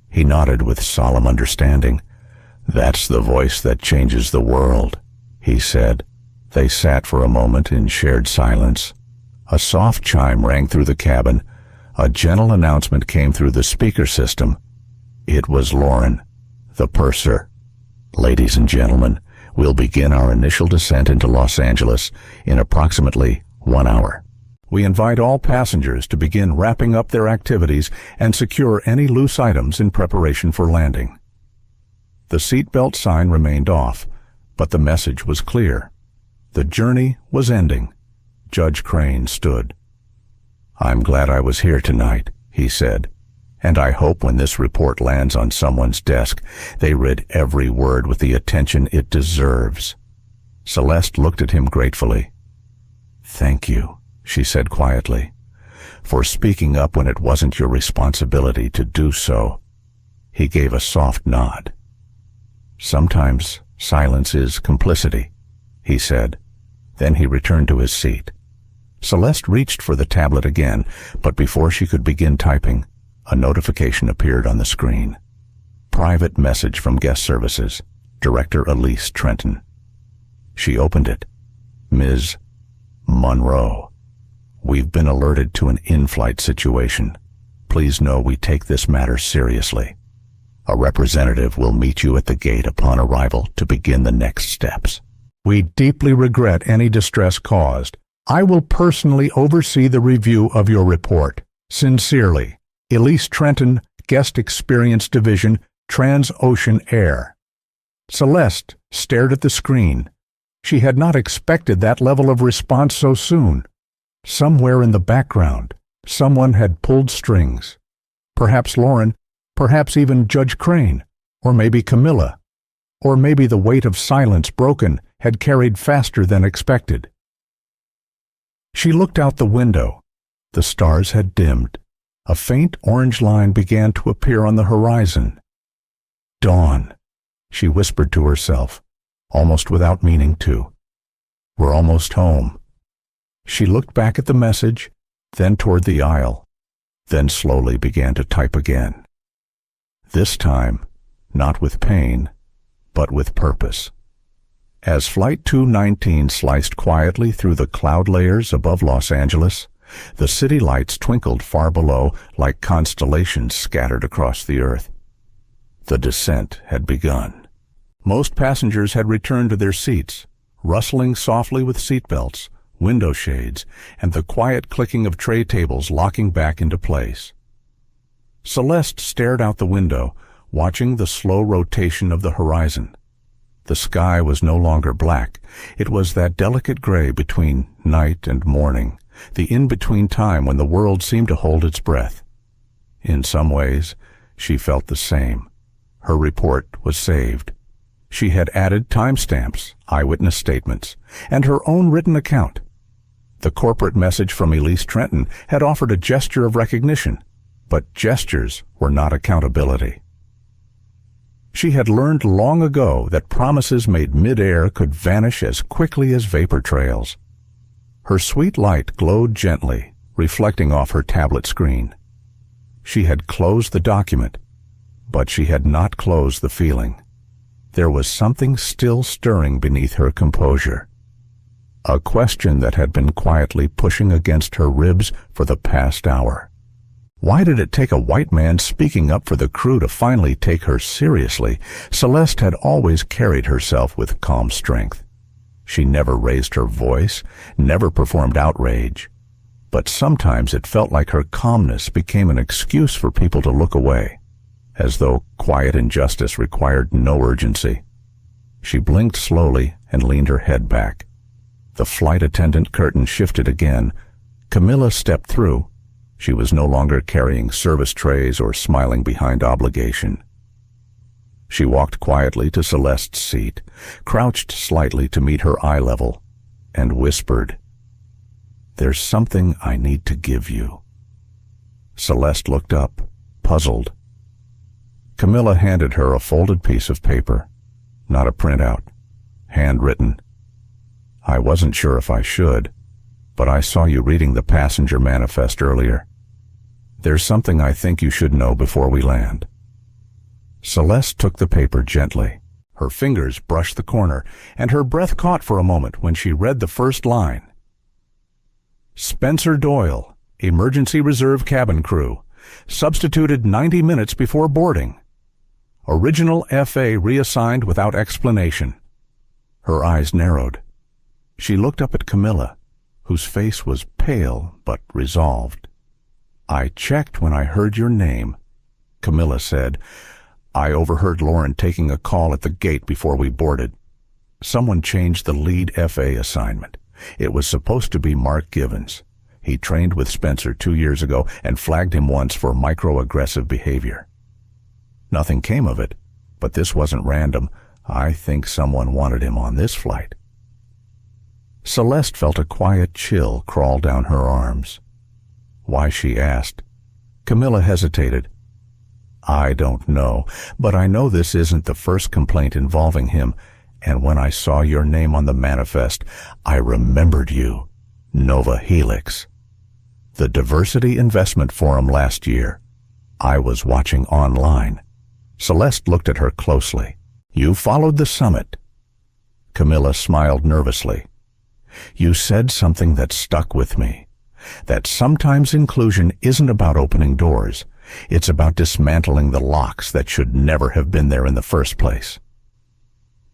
He nodded with solemn understanding. "That's the voice that changes the world," he said. They sat for a moment in shared silence. A soft chime rang through the cabin. A gentle announcement came through the speaker system. It was Lauren, the purser. "Ladies and gentlemen, we'll begin our initial descent into Los Angeles in approximately 1 hour. We invite all passengers to begin wrapping up their activities and secure any loose items in preparation for landing." The seatbelt sign remained off, but the message was clear. The journey was ending. Judge Crane stood. "I'm glad I was here tonight," he said, "and I hope when this report lands on someone's desk, they read every word with the attention it deserves." Celeste looked at him gratefully. "Thank you," she said quietly, "for speaking up when it wasn't your responsibility to do so." He gave a soft nod. "Sometimes silence is complicity," he said. Then he returned to his seat. Celeste reached for the tablet again, but before she could begin typing, a notification appeared on the screen. Private message from guest services, Director Elise Trenton. She opened it. "Ms. Monroe, we've been alerted to an in-flight situation. Please know we take this matter seriously. A representative will meet you at the gate upon arrival to begin the next steps. We deeply regret any distress caused. I will personally oversee the review of your report. Sincerely, Elise Trenton, Guest Experience Division, Transocean Air." Celeste stared at the screen. She had not expected that level of response so soon. Somewhere in the background, someone had pulled strings. Perhaps Lauren, perhaps even Judge Crane, or maybe Camilla, or maybe the weight of silence broken had carried faster than expected. She looked out the window. The stars had dimmed. A faint orange line began to appear on the horizon. "Dawn," she whispered to herself, almost without meaning to. "We're almost home." She looked back at the message, then toward the aisle, then slowly began to type again. This time, not with pain, but with purpose. As Flight 219 sliced quietly through the cloud layers above Los Angeles, the city lights twinkled far below like constellations scattered across the earth. The descent had begun. Most passengers had returned to their seats, rustling softly with seatbelts, window shades, and the quiet clicking of tray tables locking back into place. Celeste stared out the window, watching the slow rotation of the horizon. The sky was no longer black. It was that delicate gray between night and morning, the in-between time when the world seemed to hold its breath. In some ways, she felt the same. Her report was saved. She had added timestamps, eyewitness statements, and her own written account. The corporate message from Elise Trenton had offered a gesture of recognition, but gestures were not accountability. She had learned long ago that promises made mid-air could vanish as quickly as vapor trails. Her sweet light glowed gently, reflecting off her tablet screen. She had closed the document, but she had not closed the feeling. There was something still stirring beneath her composure. A question that had been quietly pushing against her ribs for the past hour. Why did it take a white man speaking up for the crew to finally take her seriously? Celeste had always carried herself with calm strength. She never raised her voice, never performed outrage. But sometimes it felt like her calmness became an excuse for people to look away, as though quiet injustice required no urgency. She blinked slowly and leaned her head back. The flight attendant curtain shifted again. Camilla stepped through. She was no longer carrying service trays or smiling behind obligation. She walked quietly to Celeste's seat, crouched slightly to meet her eye level, and whispered, "There's something I need to give you." Celeste looked up, puzzled. Camilla handed her a folded piece of paper, not a printout, handwritten. "I wasn't sure if I should, but I saw you reading the passenger manifest earlier. There's something I think you should know before we land." Celeste took the paper gently. Her fingers brushed the corner, and her breath caught for a moment when she read the first line. "Spencer Doyle, Emergency Reserve Cabin Crew, substituted 90 minutes before boarding. Original FA reassigned without explanation." Her eyes narrowed. She looked up at Camilla, whose face was pale but resolved. "I checked when I heard your name," Camilla said. I overheard Lauren taking a call at the gate before we boarded. Someone changed the lead FA assignment. It was supposed to be Mark Givens. He trained with Spencer 2 years ago and flagged him once for microaggressive behavior. Nothing came of it, but this wasn't random. I think someone wanted him on this flight. Celeste felt a quiet chill crawl down her arms. Why, she asked. Camilla hesitated. I don't know, but I know this isn't the first complaint involving him, and when I saw your name on the manifest, I remembered you. Nova Helix. The Diversity Investment Forum last year. I was watching online. Celeste looked at her closely. You followed the summit. Camilla smiled nervously. You said something that stuck with me. That sometimes inclusion isn't about opening doors. It's about dismantling the locks that should never have been there in the first place.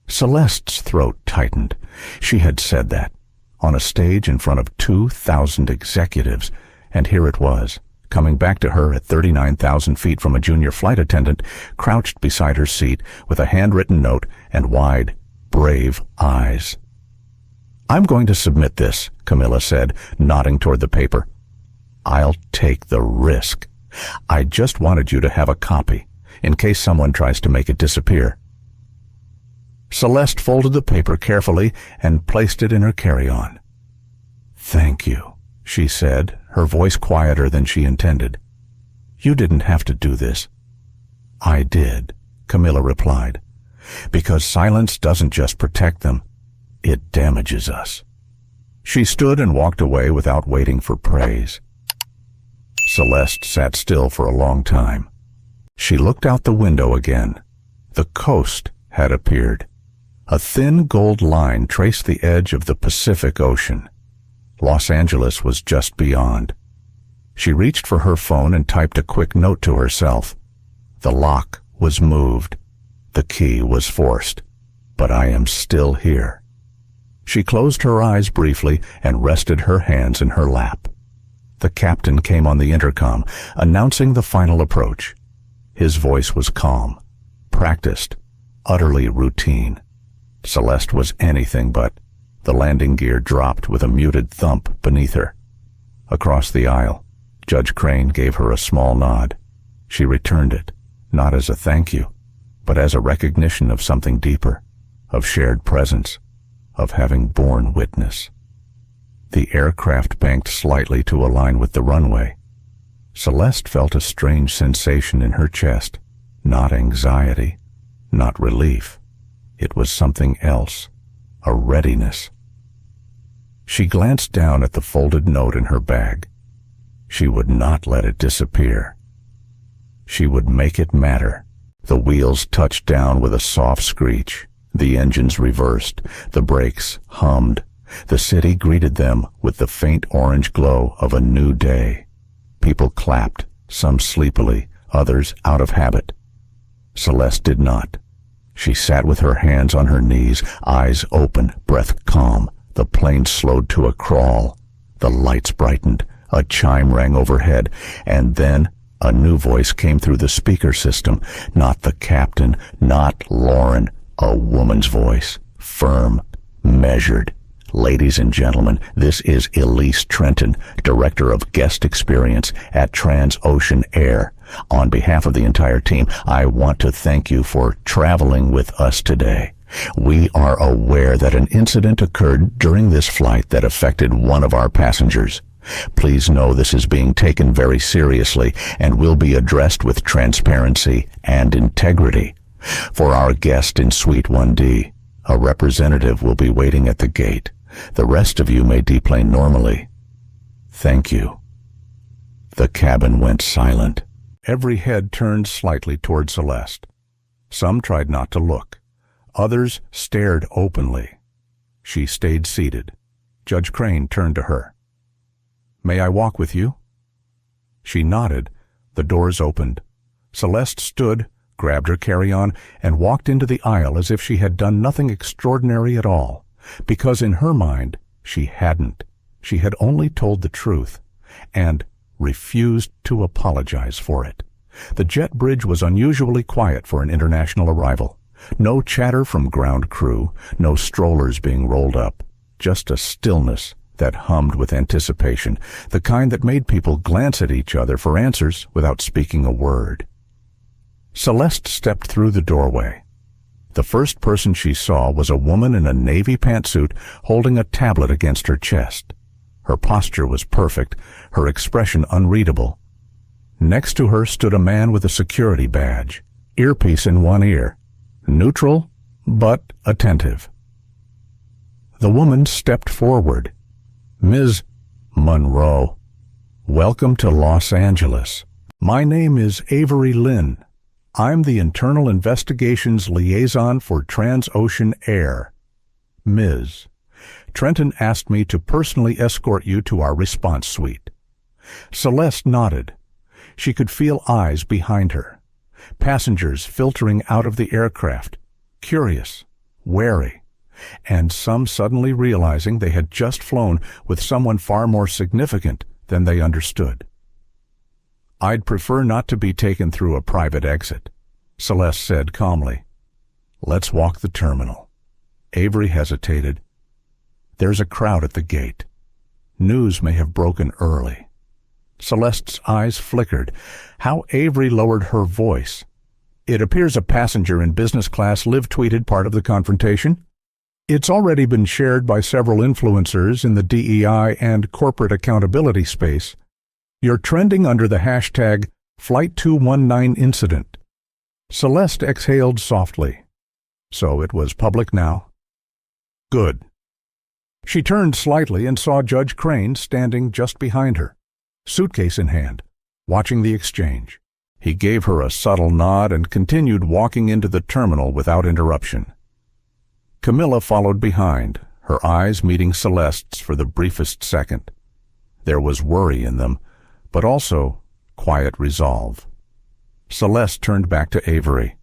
Celeste's throat tightened. She had said that on a stage in front of 2,000 executives, and here it was, coming back to her at 39,000 feet from a junior flight attendant, crouched beside her seat with a handwritten note and wide, brave eyes. I'm going to submit this, Camilla said, nodding toward the paper. I'll take the risk. I just wanted you to have a copy, in case someone tries to make it disappear. Celeste folded the paper carefully and placed it in her carry-on. Thank you, she said, her voice quieter than she intended. You didn't have to do this. I did, Camilla replied, because silence doesn't just protect them. It damages us. She stood and walked away without waiting for praise. Celeste sat still for a long time. She looked out the window again. The coast had appeared. A thin gold line traced the edge of the Pacific Ocean. Los Angeles was just beyond. She reached for her phone and typed a quick note to herself. The lock was moved. The key was forced. But I am still here. She closed her eyes briefly and rested her hands in her lap. The captain came on the intercom, announcing the final approach. His voice was calm, practiced, utterly routine. Celeste was anything but. The landing gear dropped with a muted thump beneath her. Across the aisle, Judge Crane gave her a small nod. She returned it, not as a thank you, but as a recognition of something deeper, of shared presence, of having borne witness. The aircraft banked slightly to align with the runway. Celeste felt a strange sensation in her chest, not anxiety, not relief. It was something else, a readiness. She glanced down at the folded note in her bag. She would not let it disappear. She would make it matter. The wheels touched down with a soft screech. The engines reversed. The brakes hummed. The city greeted them with the faint orange glow of a new day. People clapped, some sleepily, others out of habit. Celeste did not. She sat with her hands on her knees, eyes open, breath calm. The plane slowed to a crawl. The lights brightened. A chime rang overhead, and then a new voice came through the speaker system. Not the captain, not Lauren. A woman's voice, firm, measured. Ladies and gentlemen, this is Elise Trenton, Director of Guest Experience at Transocean Air. On behalf of the entire team, I want to thank you for traveling with us today. We are aware that an incident occurred during this flight that affected one of our passengers. Please know this is being taken very seriously and will be addressed with transparency and integrity. For our guest in Suite 1D, a representative will be waiting at the gate. The rest of you may deplane normally. Thank you. The cabin went silent. Every head turned slightly toward Celeste. Some tried not to look. Others stared openly. She stayed seated. Judge Crane turned to her. May I walk with you? She nodded. The doors opened. Celeste stood, grabbed her carry-on, and walked into the aisle as if she had done nothing extraordinary at all, because in her mind she hadn't. She had only told the truth, and refused to apologize for it. The jet bridge was unusually quiet for an international arrival. No chatter from ground crew, no strollers being rolled up, just a stillness that hummed with anticipation, the kind that made people glance at each other for answers without speaking a word. Celeste stepped through the doorway. The first person she saw was a woman in a navy pantsuit holding a tablet against her chest. Her posture was perfect, her expression unreadable. Next to her stood a man with a security badge, earpiece in one ear, neutral but attentive. The woman stepped forward. "Ms. Monroe, welcome to Los Angeles. My name is Avery Lynn. I'm the Internal Investigations Liaison for Transocean Air. Ms. Trenton asked me to personally escort you to our response suite." Celeste nodded. She could feel eyes behind her. Passengers filtering out of the aircraft, curious, wary, and some suddenly realizing they had just flown with someone far more significant than they understood. "I'd prefer not to be taken through a private exit," Celeste said calmly. "Let's walk the terminal." Avery hesitated. "There's a crowd at the gate. News may have broken early." Celeste's eyes flickered. How Avery lowered her voice. "It appears a passenger in business class live tweeted part of the confrontation. It's already been shared by several influencers in the DEI and corporate accountability space. You're trending under the hashtag Flight 219 Incident." Celeste exhaled softly. So it was public now. Good. She turned slightly and saw Judge Crane standing just behind her, suitcase in hand, watching the exchange. He gave her a subtle nod and continued walking into the terminal without interruption. Camilla followed behind, her eyes meeting Celeste's for the briefest second. There was worry in them, but also quiet resolve. Celeste turned back to Avery.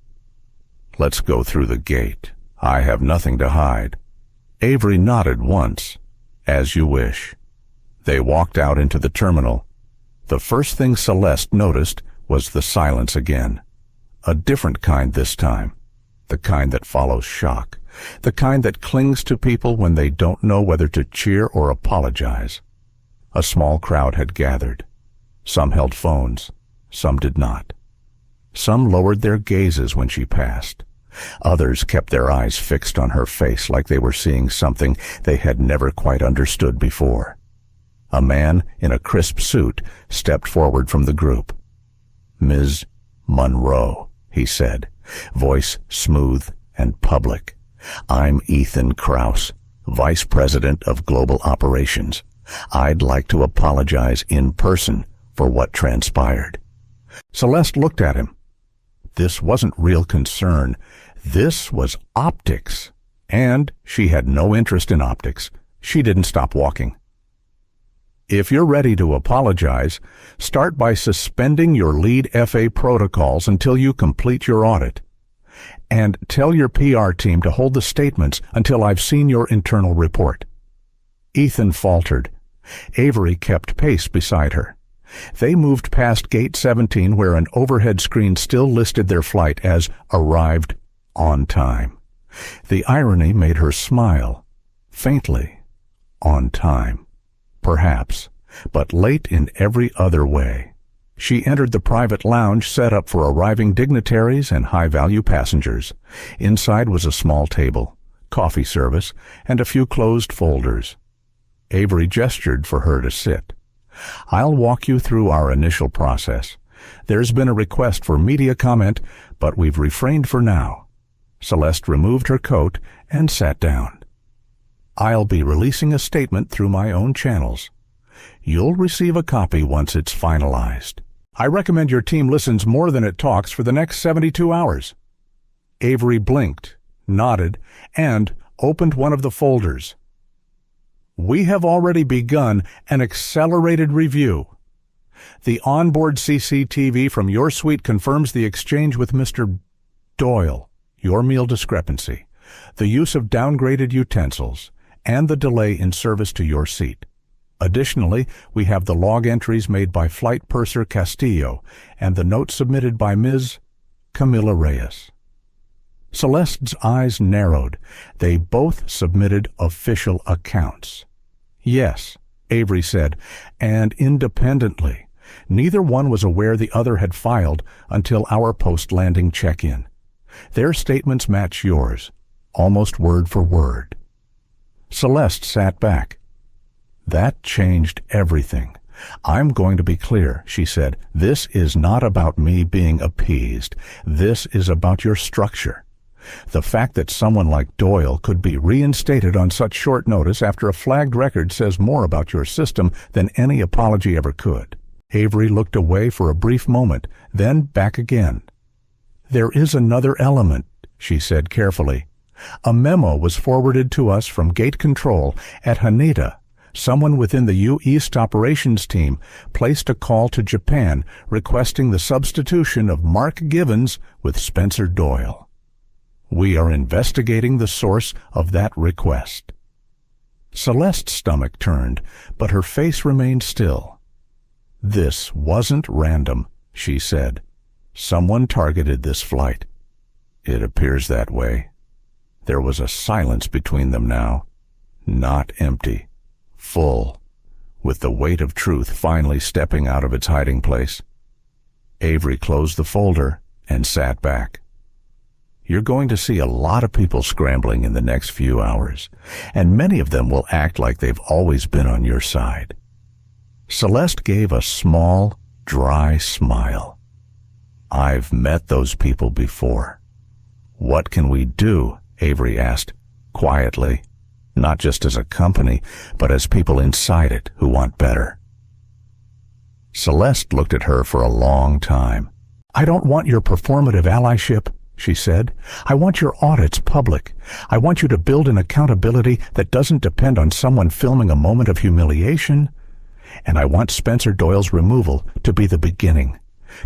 "Let's go through the gate. I have nothing to hide." Avery nodded once. "As you wish." They walked out into the terminal. The first thing Celeste noticed was the silence again. A different kind this time. The kind that follows shock. The kind that clings to people when they don't know whether to cheer or apologize. A small crowd had gathered. Some held phones. Some did not. Some lowered their gazes when she passed. Others kept their eyes fixed on her face like they were seeing something they had never quite understood before. A man in a crisp suit stepped forward from the group. "Ms. Monroe," he said, voice smooth and public. "I'm Ethan Krause, Vice President of Global Operations. I'd like to apologize in person for what transpired." Celeste looked at him. This wasn't real concern. This was optics. And she had no interest in optics. She didn't stop walking. "If you're ready to apologize, start by suspending your lead FA protocols until you complete your audit. And tell your PR team to hold the statements until I've seen your internal report." Ethan faltered. Avery kept pace beside her. They moved past Gate 17 where an overhead screen still listed their flight as arrived on time. The irony made her smile. Faintly. On time. Perhaps, but late in every other way. She entered the private lounge set up for arriving dignitaries and high-value passengers. Inside was a small table, coffee service, and a few closed folders. Avery gestured for her to sit. "I'll walk you through our initial process. There's been a request for media comment, but we've refrained for now." Celeste removed her coat and sat down. "I'll be releasing a statement through my own channels. You'll receive a copy once it's finalized. I recommend your team listens more than it talks for the next 72 hours. Avery blinked, nodded, and opened one of the folders. "We have already begun an accelerated review. The onboard CCTV from your suite confirms the exchange with Mr. Doyle, your meal discrepancy, the use of downgraded utensils, and the delay in service to your seat. Additionally, we have the log entries made by Flight Purser Castillo and the note submitted by Ms. Camilla Reyes. Celeste's eyes narrowed. They both submitted official accounts. Yes, Avery said, and independently. Neither one was aware the other had filed until our post-landing check-in. Their statements match yours, almost word for word. Celeste sat back. That changed everything. I'm going to be clear, she said. This is not about me being appeased. This is about your structure. The fact that someone like Doyle could be reinstated on such short notice after a flagged record says more about your system than any apology ever could. Avery looked away for a brief moment, then back again. There is another element, she said carefully. A memo was forwarded to us from Gate Control at Haneda. Someone within the U East operations team placed a call to Japan requesting the substitution of Mark Givens with Spencer Doyle. We are investigating the source of that request. Celeste's stomach turned, but her face remained still. This wasn't random, she said. Someone targeted this flight. It appears that way. There was a silence between them now. Not empty. Full, with the weight of truth finally stepping out of its hiding place. Avery closed the folder and sat back. You're going to see a lot of people scrambling in the next few hours, and many of them will act like they've always been on your side. Celeste gave a small, dry smile. I've met those people before. What can we do? Avery asked, quietly. Not just as a company, but as people inside it who want better. Celeste looked at her for a long time. I don't want your performative allyship, she said. I want your audits public. I want you to build an accountability that doesn't depend on someone filming a moment of humiliation. And I want Spencer Doyle's removal to be the beginning,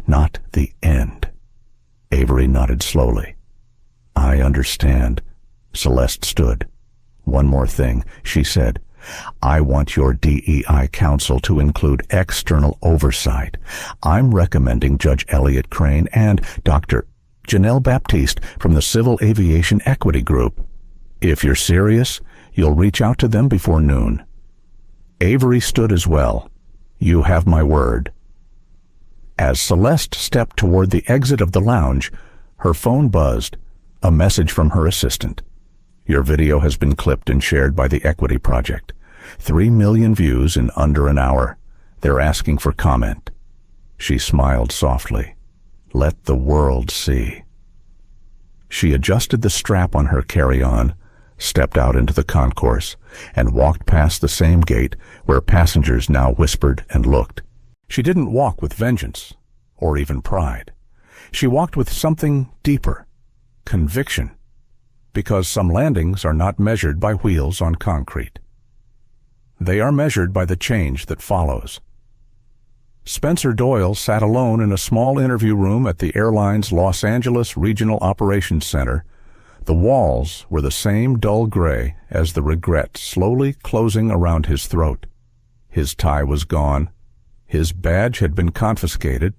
not the end. Avery nodded slowly. I understand. Celeste stood. One more thing, she said. I want your DEI council to include external oversight. I'm recommending Judge Elliot Crane and Dr. Janelle Baptiste from the Civil Aviation Equity Group. If you're serious, you'll reach out to them before noon. Avery stood as well. You have my word. As Celeste stepped toward the exit of the lounge, her phone buzzed, a message from her assistant. Your video has been clipped and shared by the Equity Project. 3 million views in under an hour. They're asking for comment. She smiled softly. Let the world see. She adjusted the strap on her carry-on, stepped out into the concourse, and walked past the same gate where passengers now whispered and looked. She didn't walk with vengeance, or even pride. She walked with something deeper, conviction, because some landings are not measured by wheels on concrete. They are measured by the change that follows. Spencer Doyle sat alone in a small interview room at the Airline's Los Angeles Regional Operations Center. The walls were the same dull gray as the regret slowly closing around his throat. His tie was gone. His badge had been confiscated.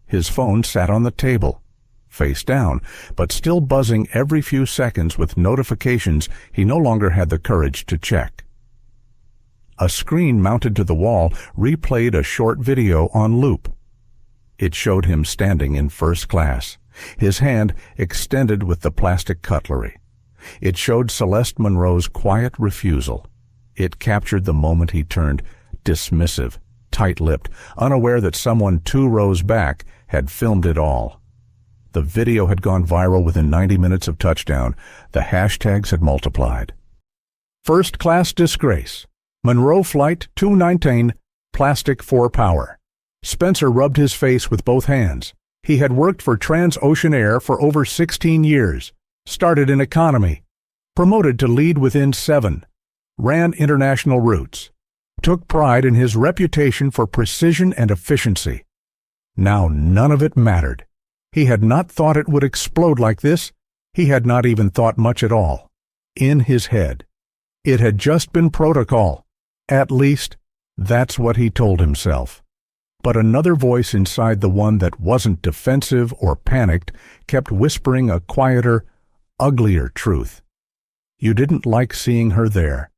His phone sat on the table, face down, but still buzzing every few seconds with notifications he no longer had the courage to check. A screen mounted to the wall replayed a short video on loop. It showed him standing in first class, his hand extended with the plastic cutlery. It showed Celeste Monroe's quiet refusal. It captured the moment he turned dismissive, tight-lipped, unaware that someone 2 rows back had filmed it all. The video had gone viral within 90 minutes of touchdown. The hashtags had multiplied. First class disgrace. Monroe Flight 219, plastic for power. Spencer rubbed his face with both hands. He had worked for Transocean Air for over 16 years, started in economy, promoted to lead within 7, ran international routes, took pride in his reputation for precision and efficiency. Now none of it mattered. He had not thought it would explode like this. He had not even thought much at all. In his head. It had just been protocol. At least, That's what he told himself. But another voice inside the one that wasn't defensive or panicked kept whispering a quieter, uglier truth. You didn't like seeing her there.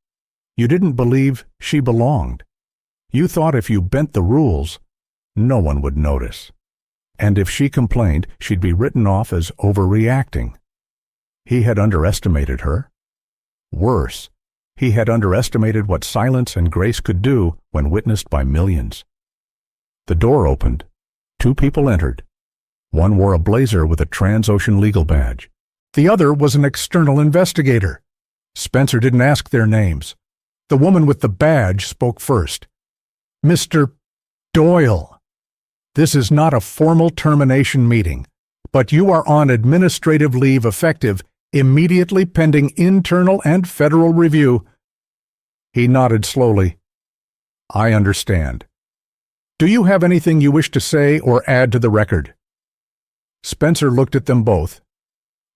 You didn't believe she belonged. You thought if you bent the rules, no one would notice. And if she complained, she'd be written off as overreacting. He had underestimated her. Worse, he had underestimated what silence and grace could do when witnessed by millions. The door opened. 2 people entered. One wore a blazer with a Transocean legal badge. The other was an external investigator. Spencer didn't ask their names. The woman with the badge spoke first. "Mr. Doyle, this is not a formal termination meeting, but you are on administrative leave effective immediately pending internal and federal review." He nodded slowly. "I understand. Do you have anything you wish to say or add to the record?" Spencer looked at them both.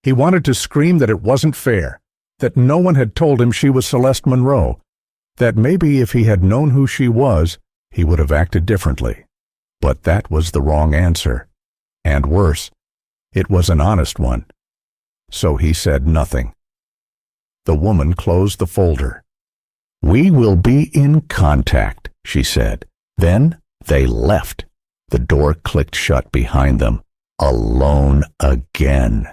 He wanted to scream that it wasn't fair, that no one had told him she was Celeste Monroe, that maybe if he had known who she was, he would have acted differently. But that was the wrong answer. And worse, it was an honest one. So he said nothing. The woman closed the folder. "We will be in contact," she said. Then they left. The door clicked shut behind them. Alone again.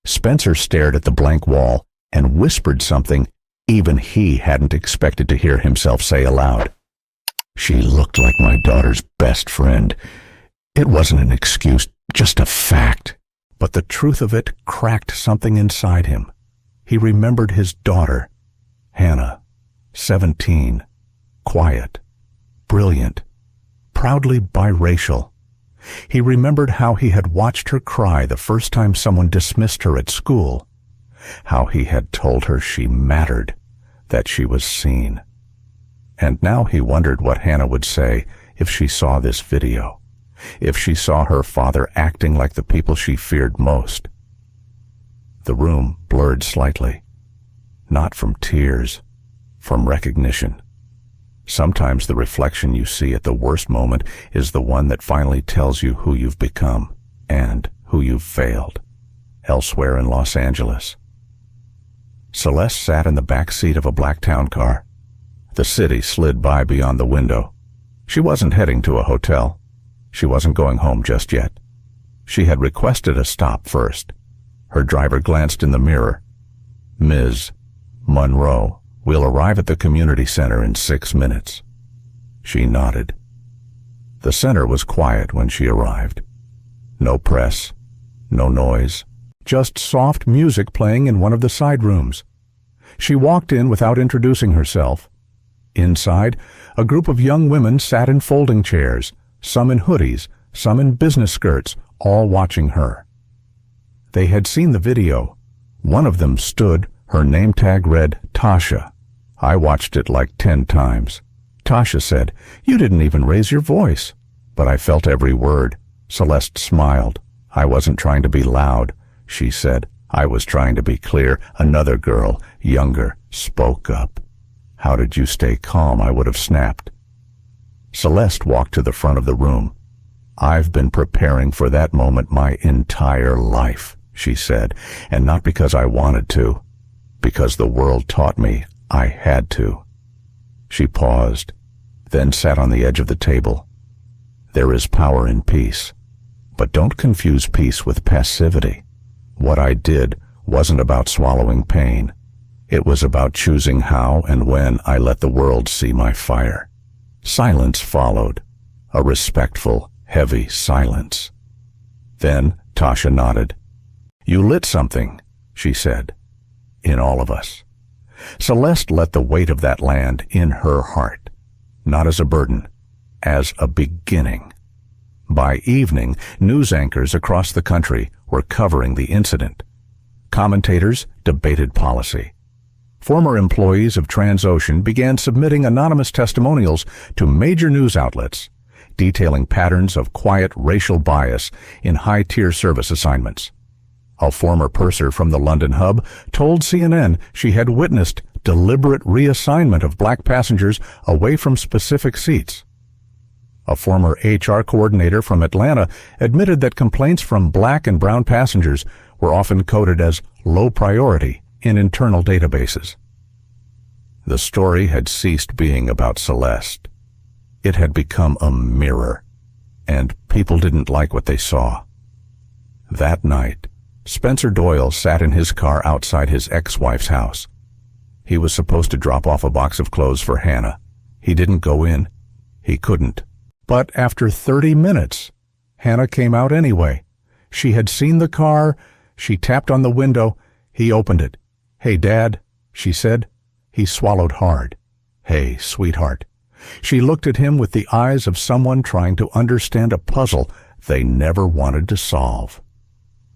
Spencer stared at the blank wall and whispered something even he hadn't expected to hear himself say aloud. "She looked like my daughter's best friend." It wasn't an excuse, just a fact. But the truth of it cracked something inside him. He remembered his daughter, Hannah, 17, quiet, brilliant, proudly biracial. He remembered how he had watched her cry the first time someone dismissed her at school, how he had told her she mattered, that she was seen. And now he wondered what Hannah would say if she saw this video, if she saw her father acting like the people she feared most. The room blurred slightly, not from tears, from recognition. Sometimes the reflection you see at the worst moment is the one that finally tells you who you've become and who you've failed. Elsewhere in Los Angeles, Celeste sat in the back seat of a black town car. The city slid by beyond the window. She wasn't heading to a hotel. She wasn't going home just yet. She had requested a stop first. Her driver glanced in the mirror. "Ms. Monroe, we'll arrive at the community center in 6 minutes." She nodded. The center was quiet when she arrived. No press, no noise, just soft music playing in one of the side rooms. She walked in without introducing herself. Inside, a group of young women sat in folding chairs, some in hoodies, some in business skirts, all watching her. They had seen the video. One of them stood, her name tag read Tasha. I watched it like 10 times. Tasha said, "You didn't even raise your voice." But I felt every word. Celeste smiled. "I wasn't trying to be loud," she said. "I was trying to be clear." Another girl, younger, spoke up. "How did you stay calm?" I would have snapped. Celeste walked to the front of the room. "I've been preparing for that moment my entire life," she said, "and not because I wanted to, because the world taught me I had to." She paused, then sat on the edge of the table. "There is power in peace, but don't confuse peace with passivity. What I did wasn't about swallowing pain. It was about choosing how and when I let the world see my fire." Silence followed, a respectful, heavy silence. Then Tasha nodded. "You lit something," she said, "in all of us." Celeste let the weight of that land in her heart, not as a burden, as a beginning. By evening, news anchors across the country were covering the incident. Commentators debated policy. Former employees of Transocean began submitting anonymous testimonials to major news outlets, detailing patterns of quiet racial bias in high-tier service assignments. A former purser from the London hub told CNN she had witnessed deliberate reassignment of black passengers away from specific seats. A former HR coordinator from Atlanta admitted that complaints from black and brown passengers were often coded as low priority in internal databases. The story had ceased being about Celeste. It had become a mirror, and people didn't like what they saw. That night, Spencer Doyle sat in his car outside his ex-wife's house. He was supposed to drop off a box of clothes for Hannah. He didn't go in. He couldn't. But after 30 minutes, Hannah came out anyway. She had seen the car. She tapped on the window. He opened it. "Hey, Dad," she said. He swallowed hard. "Hey, sweetheart." She looked at him with the eyes of someone trying to understand a puzzle they never wanted to solve.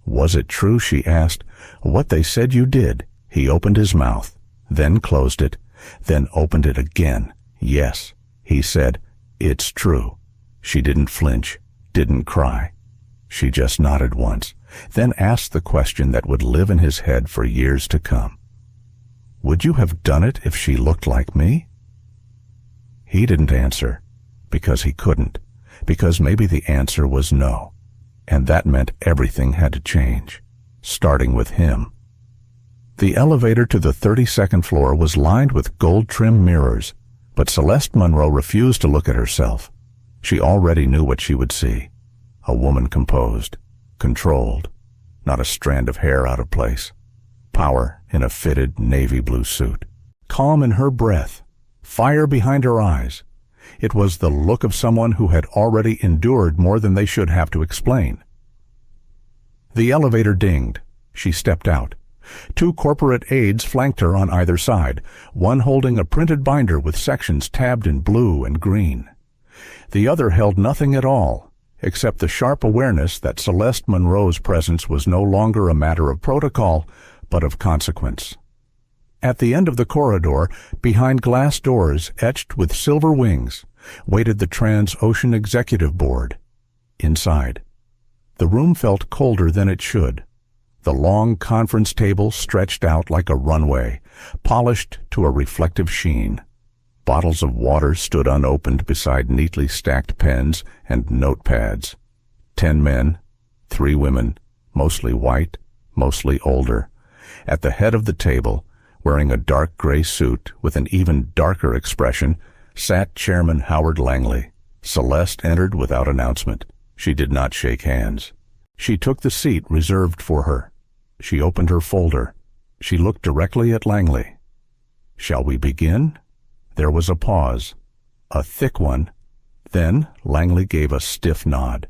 "Was it true?" she asked. "What they said you did?" He opened his mouth, then closed it, then opened it again. "Yes," he said, "it's true." She didn't flinch, didn't cry. She just nodded once, then asked the question that would live in his head for years to come. "Would you have done it if she looked like me?" He didn't answer, because he couldn't, because maybe the answer was no, and that meant everything had to change, starting with him. The elevator to the 32nd floor was lined with gold-trimmed mirrors, but Celeste Monroe refused to look at herself. She already knew what she would see. A woman composed, controlled, not a strand of hair out of place. Power in a fitted navy blue suit. Calm in her breath, fire behind her eyes. It was the look of someone who had already endured more than they should have to explain. The elevator dinged. She stepped out. 2 corporate aides flanked her on either side, one holding a printed binder with sections tabbed in blue and green. The other held nothing at all, except the sharp awareness that Celeste Monroe's presence was no longer a matter of protocol, but of consequence. At the end of the corridor, behind glass doors etched with silver wings, waited the Trans-Ocean Executive Board. Inside, the room felt colder than it should. The long conference table stretched out like a runway, polished to a reflective sheen. Bottles of water stood unopened beside neatly stacked pens and notepads. 10 men, 3 women, mostly white, mostly older. At the head of the table, wearing a dark gray suit with an even darker expression, sat Chairman Howard Langley. Celeste entered without announcement. She did not shake hands. She took the seat reserved for her. She opened her folder. She looked directly at Langley. "Shall we begin?" There was a pause, a thick one. Then Langley gave a stiff nod.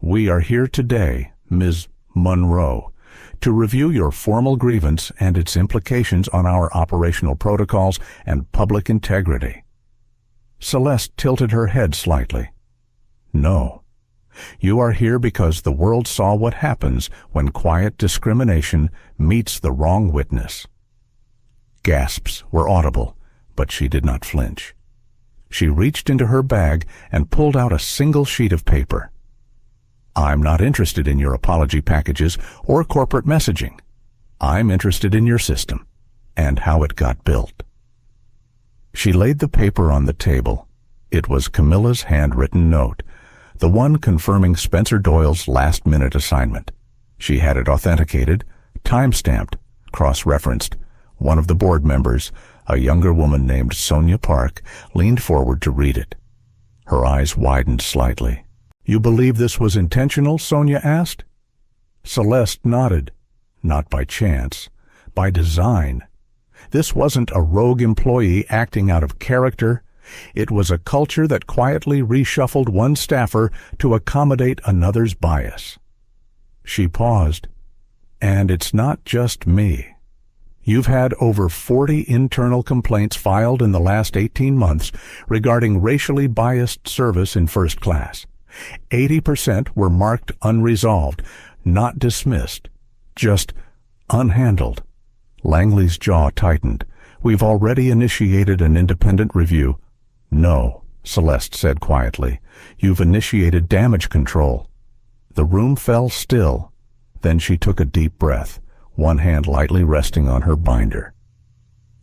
"We are here today, Ms. Monroe, to review your formal grievance and its implications on our operational protocols and public integrity." Celeste tilted her head slightly. "No. You are here because the world saw what happens when quiet discrimination meets the wrong witness." Gasps were audible, but she did not flinch. She reached into her bag and pulled out a single sheet of paper. "I'm not interested in your apology packages or corporate messaging. I'm interested in your system and how it got built." She laid the paper on the table. It was Camilla's handwritten note, the one confirming Spencer Doyle's last-minute assignment. She had it authenticated, time-stamped, cross-referenced. One of the board members, a younger woman named Sonia Park, leaned forward to read it. Her eyes widened slightly. "You believe this was intentional?" Sonia asked. Celeste nodded. "Not by chance. By design. This wasn't a rogue employee acting out of character. It was a culture that quietly reshuffled one staffer to accommodate another's bias." She paused. "And it's not just me. You've had over 40 internal complaints filed in the last 18 months regarding racially biased service in first class. 80% were marked unresolved, not dismissed, just unhandled." Langley's jaw tightened. "We've already initiated an independent review." "No," Celeste said quietly. "You've initiated damage control." The room fell still. Then she took a deep breath, one hand lightly resting on her binder.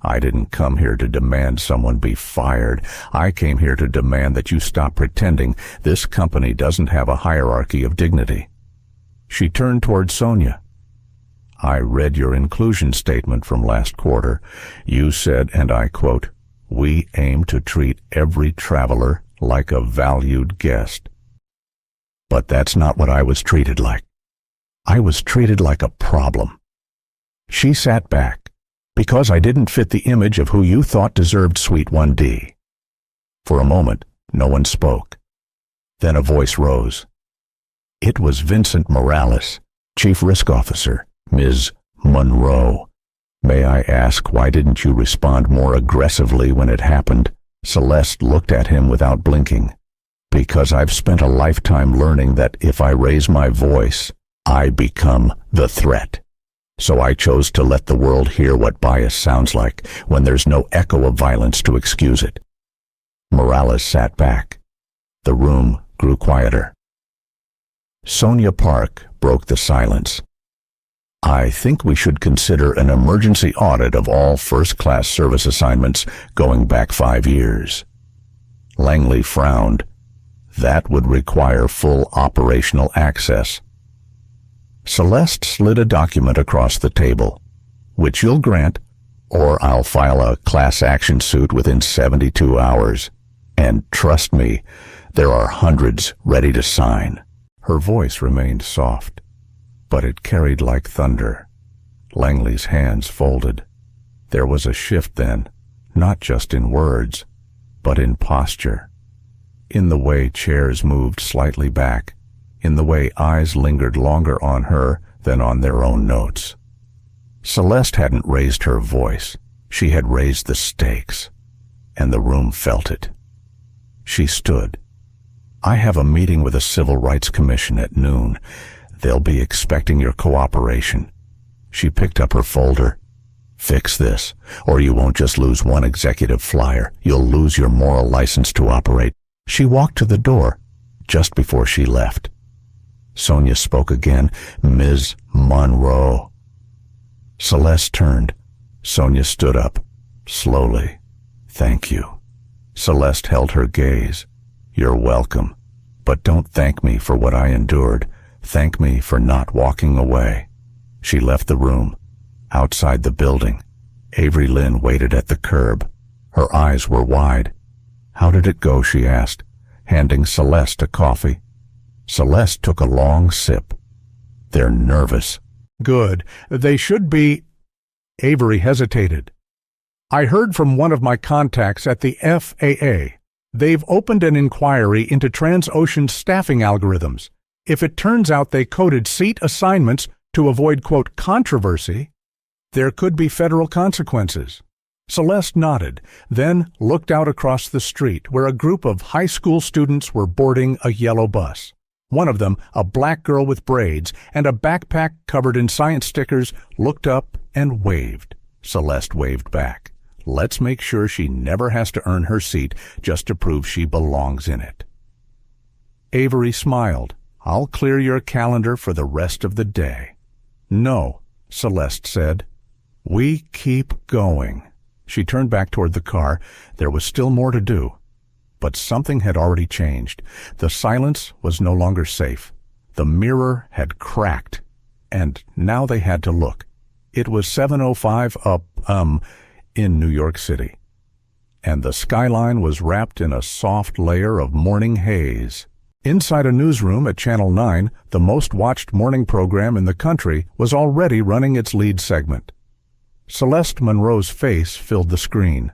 I didn't come here to demand someone be fired. I came here to demand that you stop pretending this company doesn't have a hierarchy of dignity. She turned toward Sonia. I read your inclusion statement from last quarter. You said, and I quote, "We aim to treat every traveler like a valued guest." But that's not what I was treated like. I was treated like a problem. She sat back, because I didn't fit the image of who you thought deserved Suite 1D. For a moment, no one spoke. Then a voice rose. It was Vincent Morales, Chief Risk Officer, Ms. Monroe. May I ask, why didn't you respond more aggressively when it happened? Celeste looked at him without blinking. Because I've spent a lifetime learning that if I raise my voice, I become the threat. So I chose to let the world hear what bias sounds like when there's no echo of violence to excuse it. Morales sat back. The room grew quieter. Sonia Park broke the silence. I think we should consider an emergency audit of all first-class service assignments going back 5 years. Langley frowned. That would require full operational access. Celeste slid a document across the table, which you'll grant, or I'll file a class action suit within 72 hours. And trust me, there are hundreds ready to sign. Her voice remained soft, but it carried like thunder. Langley's hands folded. There was a shift then, not just in words, but in posture. In the way chairs moved slightly back, in the way eyes lingered longer on her than on their own notes. Celeste hadn't raised her voice. She had raised the stakes, and the room felt it. She stood. I have a meeting with the Civil Rights Commission at noon. They'll be expecting your cooperation. She picked up her folder. Fix this, or you won't just lose one executive flyer. You'll lose your moral license to operate. She walked to the door just before she left. Sonia spoke again. Ms. Monroe. Celeste turned. Sonia stood up, slowly. Thank you. Celeste held her gaze. You're welcome. But don't thank me for what I endured. Thank me for not walking away. She left the room. Outside the building, Avery Lynn waited at the curb. Her eyes were wide. How did it go? She asked, handing Celeste a coffee. Celeste took a long sip. They're nervous. Good. They should be. Avery hesitated. I heard from one of my contacts at the FAA. They've opened an inquiry into Transocean staffing algorithms. If it turns out they coded seat assignments to avoid, quote, controversy, there could be federal consequences. Celeste nodded, then looked out across the street where a group of high school students were boarding a yellow bus. One of them, a black girl with braids and a backpack covered in science stickers, looked up and waved. Celeste waved back. Let's make sure she never has to earn her seat just to prove she belongs in it. Avery smiled. I'll clear your calendar for the rest of the day. No, Celeste said. We keep going. She turned back toward the car. There was still more to do. But something had already changed. The silence was no longer safe. The mirror had cracked. And now they had to look. It was 7:05 in New York City. And the skyline was wrapped in a soft layer of morning haze. Inside a newsroom at Channel 9, the most watched morning program in the country was already running its lead segment. Celeste Monroe's face filled the screen.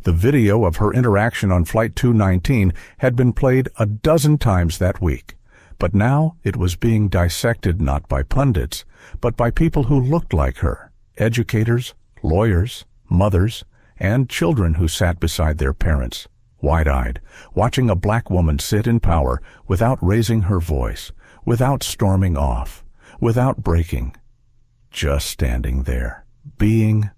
The video of her interaction on Flight 219 had been played a dozen times that week, but now it was being dissected not by pundits, but by people who looked like her, educators, lawyers, mothers, and children who sat beside their parents, wide-eyed, watching a black woman sit in power without raising her voice, without storming off, without breaking, just standing there, being.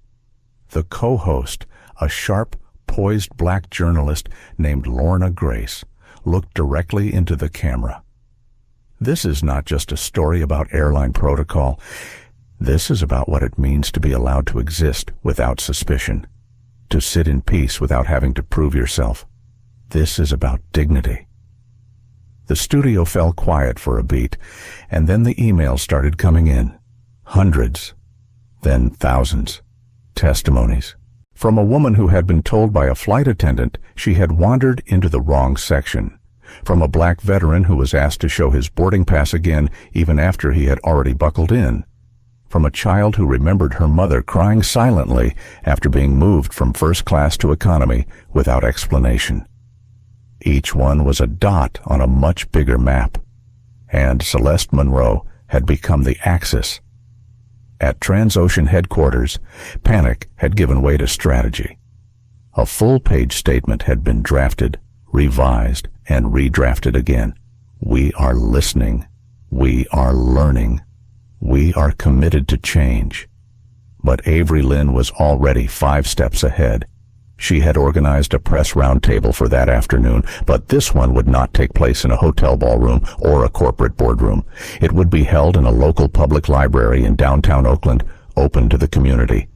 The co-host, a sharp, poised black journalist named Lorna Grace, looked directly into the camera. This is not just a story about airline protocol. This is about what it means to be allowed to exist without suspicion, to sit in peace without having to prove yourself. This is about dignity. The studio fell quiet for a beat, and then the emails started coming in. Hundreds, then thousands. Testimonies. From a woman who had been told by a flight attendant she had wandered into the wrong section. From a black veteran who was asked to show his boarding pass again even after he had already buckled in. From a child who remembered her mother crying silently after being moved from first class to economy without explanation. Each one was a dot on a much bigger map, and Celeste Monroe had become the axis. At Transocean headquarters, panic had given way to strategy. A full-page statement had been drafted, revised, and redrafted again. We are listening. We are learning. We are committed to change. But Avery Lynn was already 5 steps ahead. She had organized a press roundtable for that afternoon, but this one would not take place in a hotel ballroom or a corporate boardroom. It would be held in a local public library in downtown Oakland, open to the community.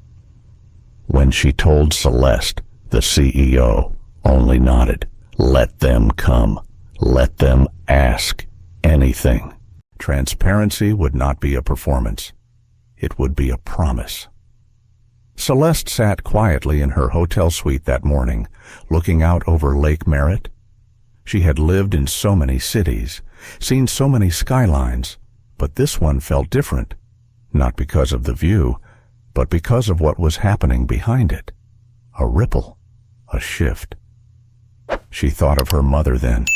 When she told Celeste, the CEO only nodded. Let them come. Let them ask anything. Transparency would not be a performance. It would be a promise. Celeste sat quietly in her hotel suite that morning, looking out over Lake Merritt. She had lived in so many cities, seen so many skylines, but this one felt different, not because of the view, but because of what was happening behind it. A ripple, a shift. She thought of her mother then,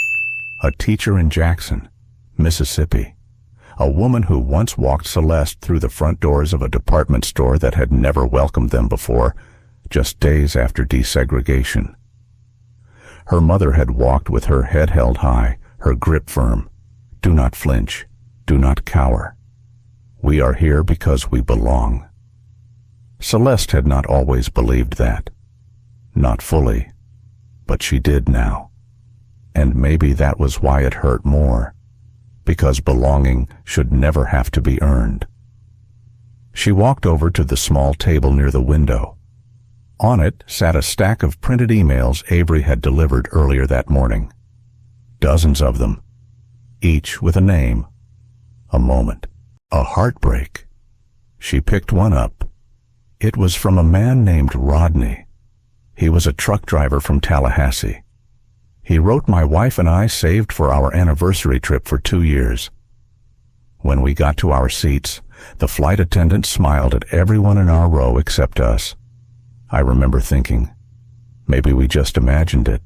a teacher in Jackson, Mississippi. A woman who once walked Celeste through the front doors of a department store that had never welcomed them before, just days after desegregation. Her mother had walked with her head held high, her grip firm. Do not flinch. Do not cower. We are here because we belong. Celeste had not always believed that. Not fully. But she did now. And maybe that was why it hurt more. Because belonging should never have to be earned. She walked over to the small table near the window. On it sat a stack of printed emails Avery had delivered earlier that morning. Dozens of them, each with a name, a moment, a heartbreak. She picked one up. It was from a man named Rodney. He was a truck driver from Tallahassee. He wrote, my wife and I saved for our anniversary trip for 2 years. When we got to our seats, the flight attendant smiled at everyone in our row except us. I remember thinking, maybe we just imagined it.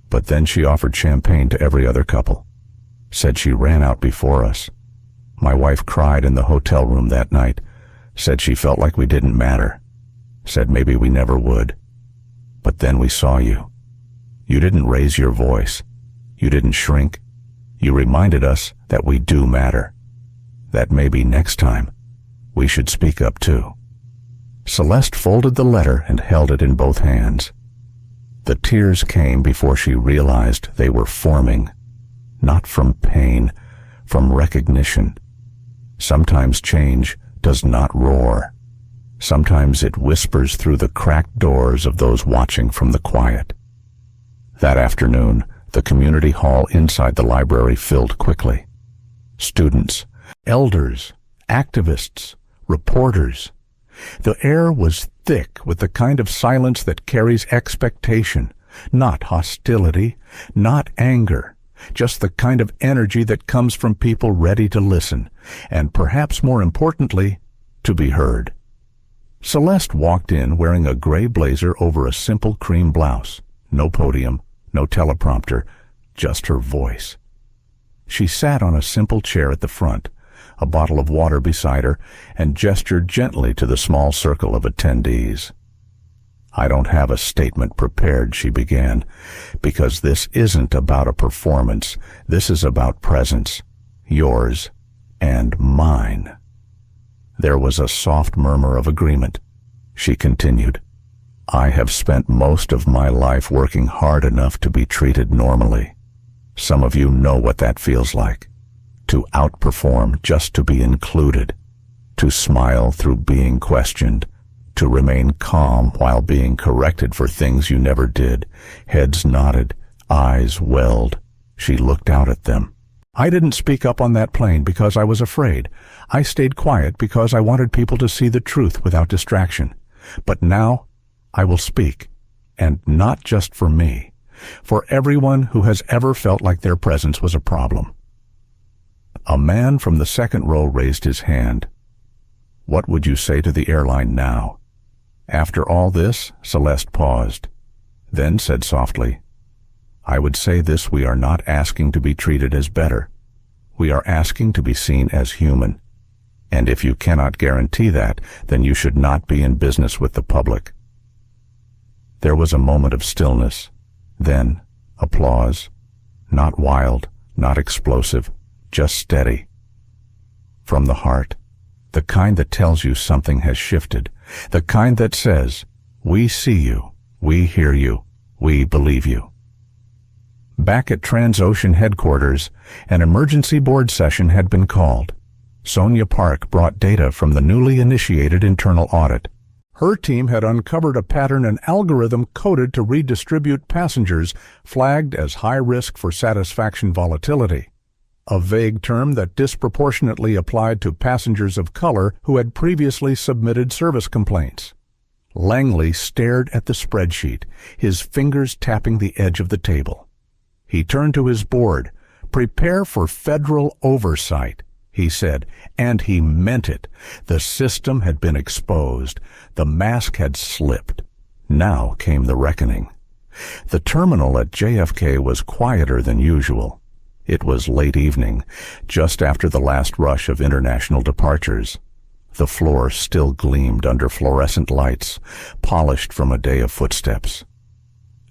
But then she offered champagne to every other couple. Said she ran out before us. My wife cried in the hotel room that night. Said she felt like we didn't matter. Said maybe we never would. But then we saw you. You didn't raise your voice. You didn't shrink. You reminded us that we do matter. That maybe next time we should speak up too. Celeste folded the letter and held it in both hands. The tears came before she realized they were forming, not from pain, from recognition. Sometimes change does not roar. Sometimes it whispers through the cracked doors of those watching from the quiet. That afternoon, the community hall inside the library filled quickly. Students, elders, activists, reporters. The air was thick with the kind of silence that carries expectation, not hostility, not anger, just the kind of energy that comes from people ready to listen, and perhaps more importantly, to be heard. Celeste walked in wearing a gray blazer over a simple cream blouse. No podium, no teleprompter, just her voice. She sat on a simple chair at the front, a bottle of water beside her, and gestured gently to the small circle of attendees. I don't have a statement prepared, she began, because this isn't about a performance. This is about presence, yours and mine. There was a soft murmur of agreement. She continued, I have spent most of my life working hard enough to be treated normally. Some of you know what that feels like. To outperform just to be included. To smile through being questioned. to remain calm while being corrected for things you never did. Heads nodded, eyes welled. She looked out at them. I didn't speak up on that plane because I was afraid. I stayed quiet because I wanted people to see the truth without distraction. But now I will speak, and not just for me, for everyone who has ever felt like their presence was a problem. A man from the second row raised his hand. What would you say to the airline now? After all this, Celeste paused, then said softly, I would say this: we are not asking to be treated as better. We are asking to be seen as human. And if you cannot guarantee that, then you should not be in business with the public. There was a moment of stillness, then applause, not wild, not explosive, just steady. From the heart, the kind that tells you something has shifted, the kind that says, we see you, we hear you, we believe you. Back at Transocean headquarters, an emergency board session had been called. Sonia Park brought data from the newly initiated internal audit. Her team had uncovered a pattern and algorithm coded to redistribute passengers flagged as high risk for satisfaction volatility, a vague term that disproportionately applied to passengers of color who had previously submitted service complaints. Langley stared at the spreadsheet, his fingers tapping the edge of the table. He turned to his board. Prepare for federal oversight, he said, and he meant it. The system had been exposed. The mask had slipped. Now came the reckoning. The terminal at JFK was quieter than usual. It was late evening, just after the last rush of international departures. The floor still gleamed under fluorescent lights, polished from a day of footsteps.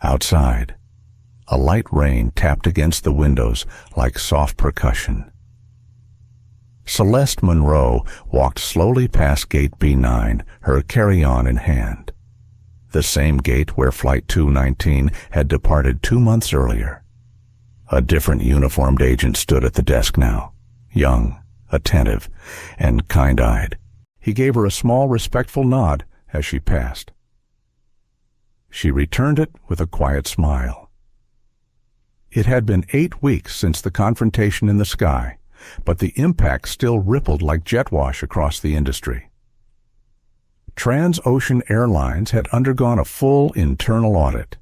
Outside, a light rain tapped against the windows like soft percussion. Celeste Monroe walked slowly past Gate B9, her carry-on in hand. The same gate where Flight 219 had departed 2 months earlier. A different uniformed agent stood at the desk now, young, attentive, and kind-eyed. He gave her a small, respectful nod as she passed. She returned it with a quiet smile. It had been 8 weeks since the confrontation in the sky, but the impact still rippled like jet wash across the industry. Transocean Airlines had undergone a full internal audit.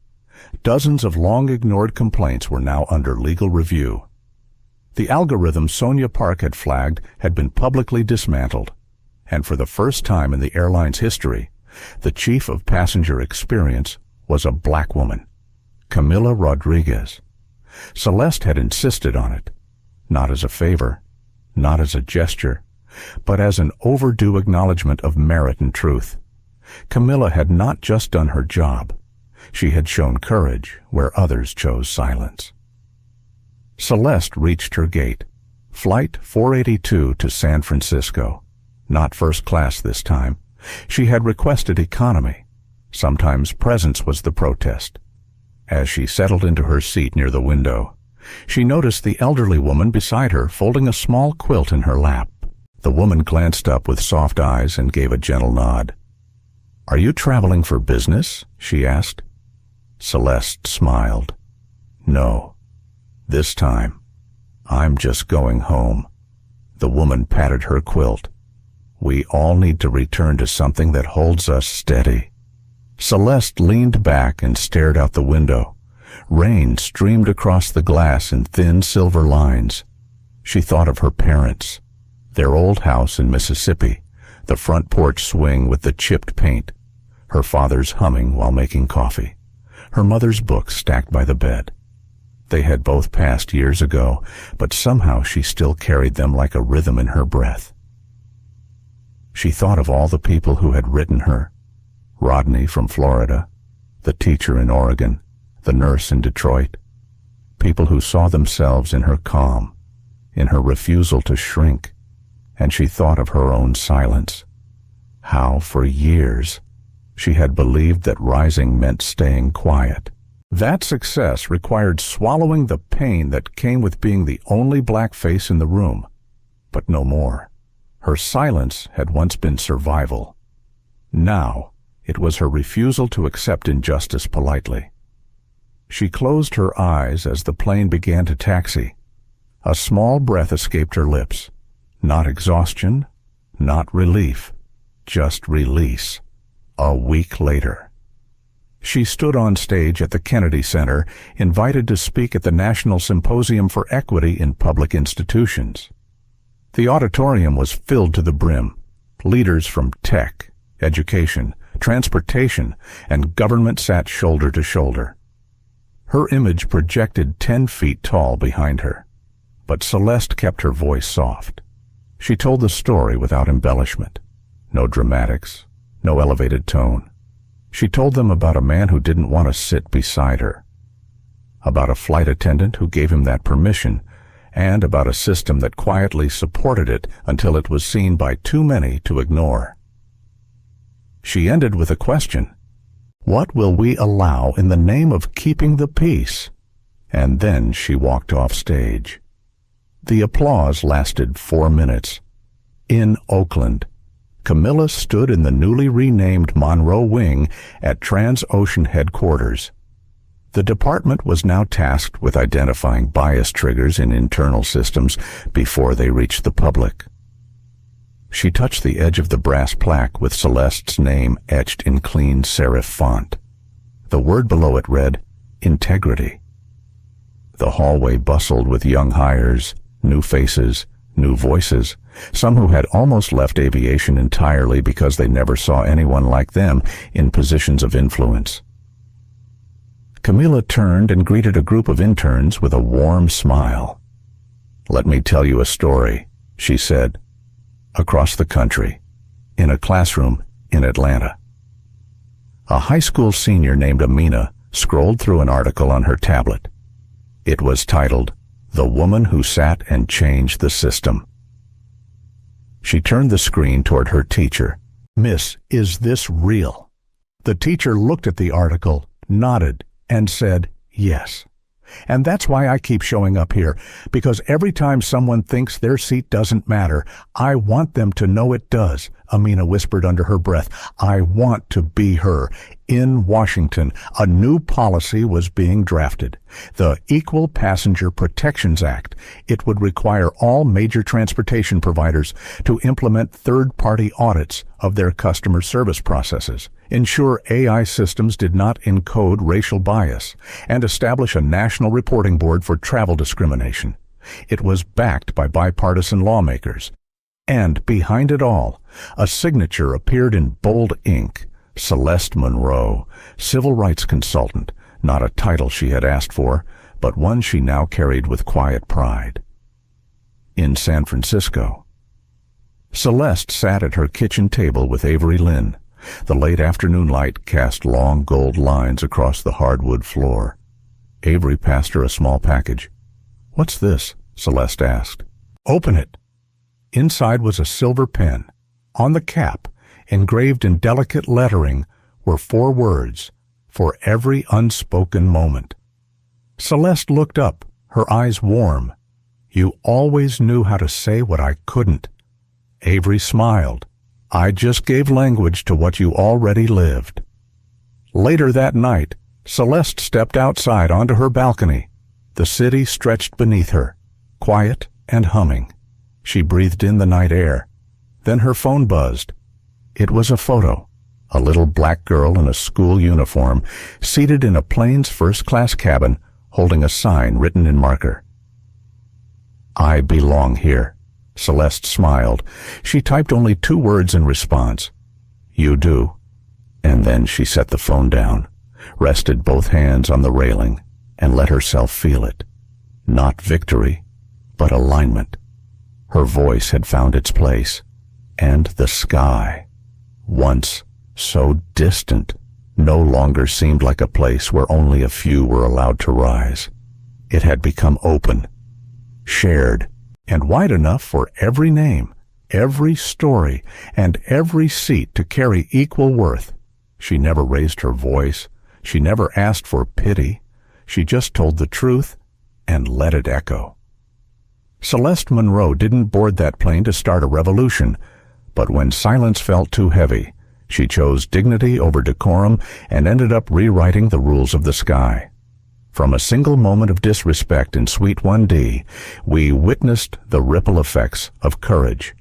Dozens of long-ignored complaints were now under legal review. The algorithm Sonia Park had flagged had been publicly dismantled, and for the first time in the airline's history, the chief of passenger experience was a black woman, Camila Rodriguez. Celeste had insisted on it, not as a favor, not as a gesture, but as an overdue acknowledgement of merit and truth. Camila had not just done her job. She had shown courage where others chose silence. Celeste reached her gate, Flight 482 to San Francisco. Not first class this time. She had requested economy. Sometimes presence was the protest. As she settled into her seat near the window, she noticed the elderly woman beside her folding a small quilt in her lap. The woman glanced up with soft eyes and gave a gentle nod. "Are you traveling for business?" she asked. Celeste smiled. "No. This time, I'm just going home." The woman patted her quilt. "We all need to return to something that holds us steady." Celeste leaned back and stared out the window. Rain streamed across the glass in thin silver lines. She thought of her parents, their old house in Mississippi, the front porch swing with the chipped paint, her father's humming while making coffee, her mother's books stacked by the bed. They had both passed years ago, but somehow she still carried them like a rhythm in her breath. She thought of all the people who had written her: Rodney from Florida, the teacher in Oregon, the nurse in Detroit, people who saw themselves in her calm, in her refusal to shrink, and she thought of her own silence. How, for years, she had believed that rising meant staying quiet. That success required swallowing the pain that came with being the only black face in the room, but no more. Her silence had once been survival. Now, it was her refusal to accept injustice politely. She closed her eyes as the plane began to taxi. A small breath escaped her lips. Not exhaustion, not relief, just release. A week later. She stood on stage at the Kennedy Center, invited to speak at the National Symposium for Equity in Public Institutions. The auditorium was filled to the brim. Leaders from tech, education, transportation, and government sat shoulder to shoulder. Her image projected 10 feet tall behind her, but Celeste kept her voice soft. She told the story without embellishment. No dramatics, no elevated tone. She told them about a man who didn't want to sit beside her, about a flight attendant who gave him that permission, and about a system that quietly supported it until it was seen by too many to ignore. She ended with a question. What will we allow in the name of keeping the peace? And then she walked off stage. The applause lasted 4 minutes. In Oakland, Camilla stood in the newly renamed Monroe Wing at Transocean headquarters. The department was now tasked with identifying bias triggers in internal systems before they reached the public. She touched the edge of the brass plaque with Celeste's name etched in clean serif font. The word below it read, Integrity. The hallway bustled with young hires, new faces, new voices, some who had almost left aviation entirely because they never saw anyone like them in positions of influence. Camilla turned and greeted a group of interns with a warm smile. "Let me tell you a story," she said. Across the country, in a classroom in Atlanta. A high school senior named Amina scrolled through an article on her tablet. It was titled, "The Woman Who Sat and Changed the System." She turned the screen toward her teacher. "Miss, is this real?" The teacher looked at the article, nodded, and said, "Yes. And that's why I keep showing up here, because every time someone thinks their seat doesn't matter, I want them to know it does," Amina whispered under her breath. "I want to be her." In Washington, a new policy was being drafted, the Equal Passenger Protections Act. It would require all major transportation providers to implement third-party audits of their customer service processes, ensure AI systems did not encode racial bias, and establish a national reporting board for travel discrimination. It was backed by bipartisan lawmakers. And behind it all, a signature appeared in bold ink. Celeste Monroe, civil rights consultant, not a title she had asked for, but one she now carried with quiet pride. In San Francisco, Celeste sat at her kitchen table with Avery Lynn. The late afternoon light cast long gold lines across the hardwood floor. Avery passed her a small package. "What's this?" Celeste asked. "Open it." Inside was a silver pen. On the cap, engraved in delicate lettering, were 4 words, "For every unspoken moment." Celeste looked up, her eyes warm. "You always knew how to say what I couldn't." Avery smiled. "I just gave language to what you already lived." Later that night, Celeste stepped outside onto her balcony. The city stretched beneath her, quiet and humming. She breathed in the night air. Then her phone buzzed. It was a photo. A little black girl in a school uniform, seated in a plane's first-class cabin, holding a sign written in marker. "I belong here." Celeste smiled. She typed only 2 words in response. "You do." And then she set the phone down, rested both hands on the railing, and let herself feel it. Not victory, but alignment. Her voice had found its place. And the sky, once so distant, no longer seemed like a place where only a few were allowed to rise. It had become open, shared, and wide enough for every name, every story, and every seat to carry equal worth. She never raised her voice. She never asked for pity. She just told the truth and let it echo. Celeste Monroe didn't board that plane to start a revolution, but when silence felt too heavy, She chose dignity over decorum and ended up rewriting the rules of the sky. From a single moment of disrespect in Suite 1D, we witnessed the ripple effects of courage.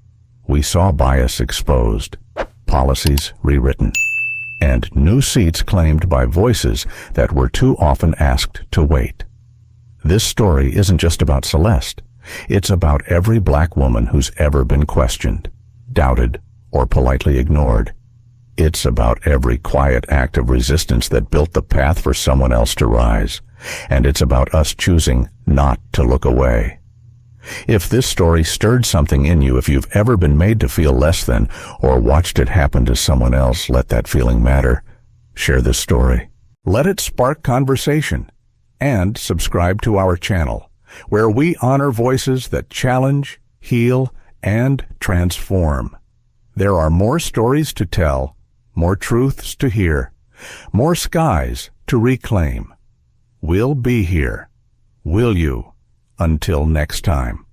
We saw bias exposed, policies rewritten, and new seats claimed by voices that were too often asked to wait. This story isn't just about Celeste. It's about every black woman who's ever been questioned, doubted, or politely ignored. It's about every quiet act of resistance that built the path for someone else to rise. And it's about us choosing not to look away. If this story stirred something in you, if you've ever been made to feel less than or watched it happen to someone else, let that feeling matter. Share this story. Let it spark conversation. And subscribe to our channel, where we honor voices that challenge, heal, and transform. There are more stories to tell, more truths to hear, more skies to reclaim. We'll be here. Will you? Until next time.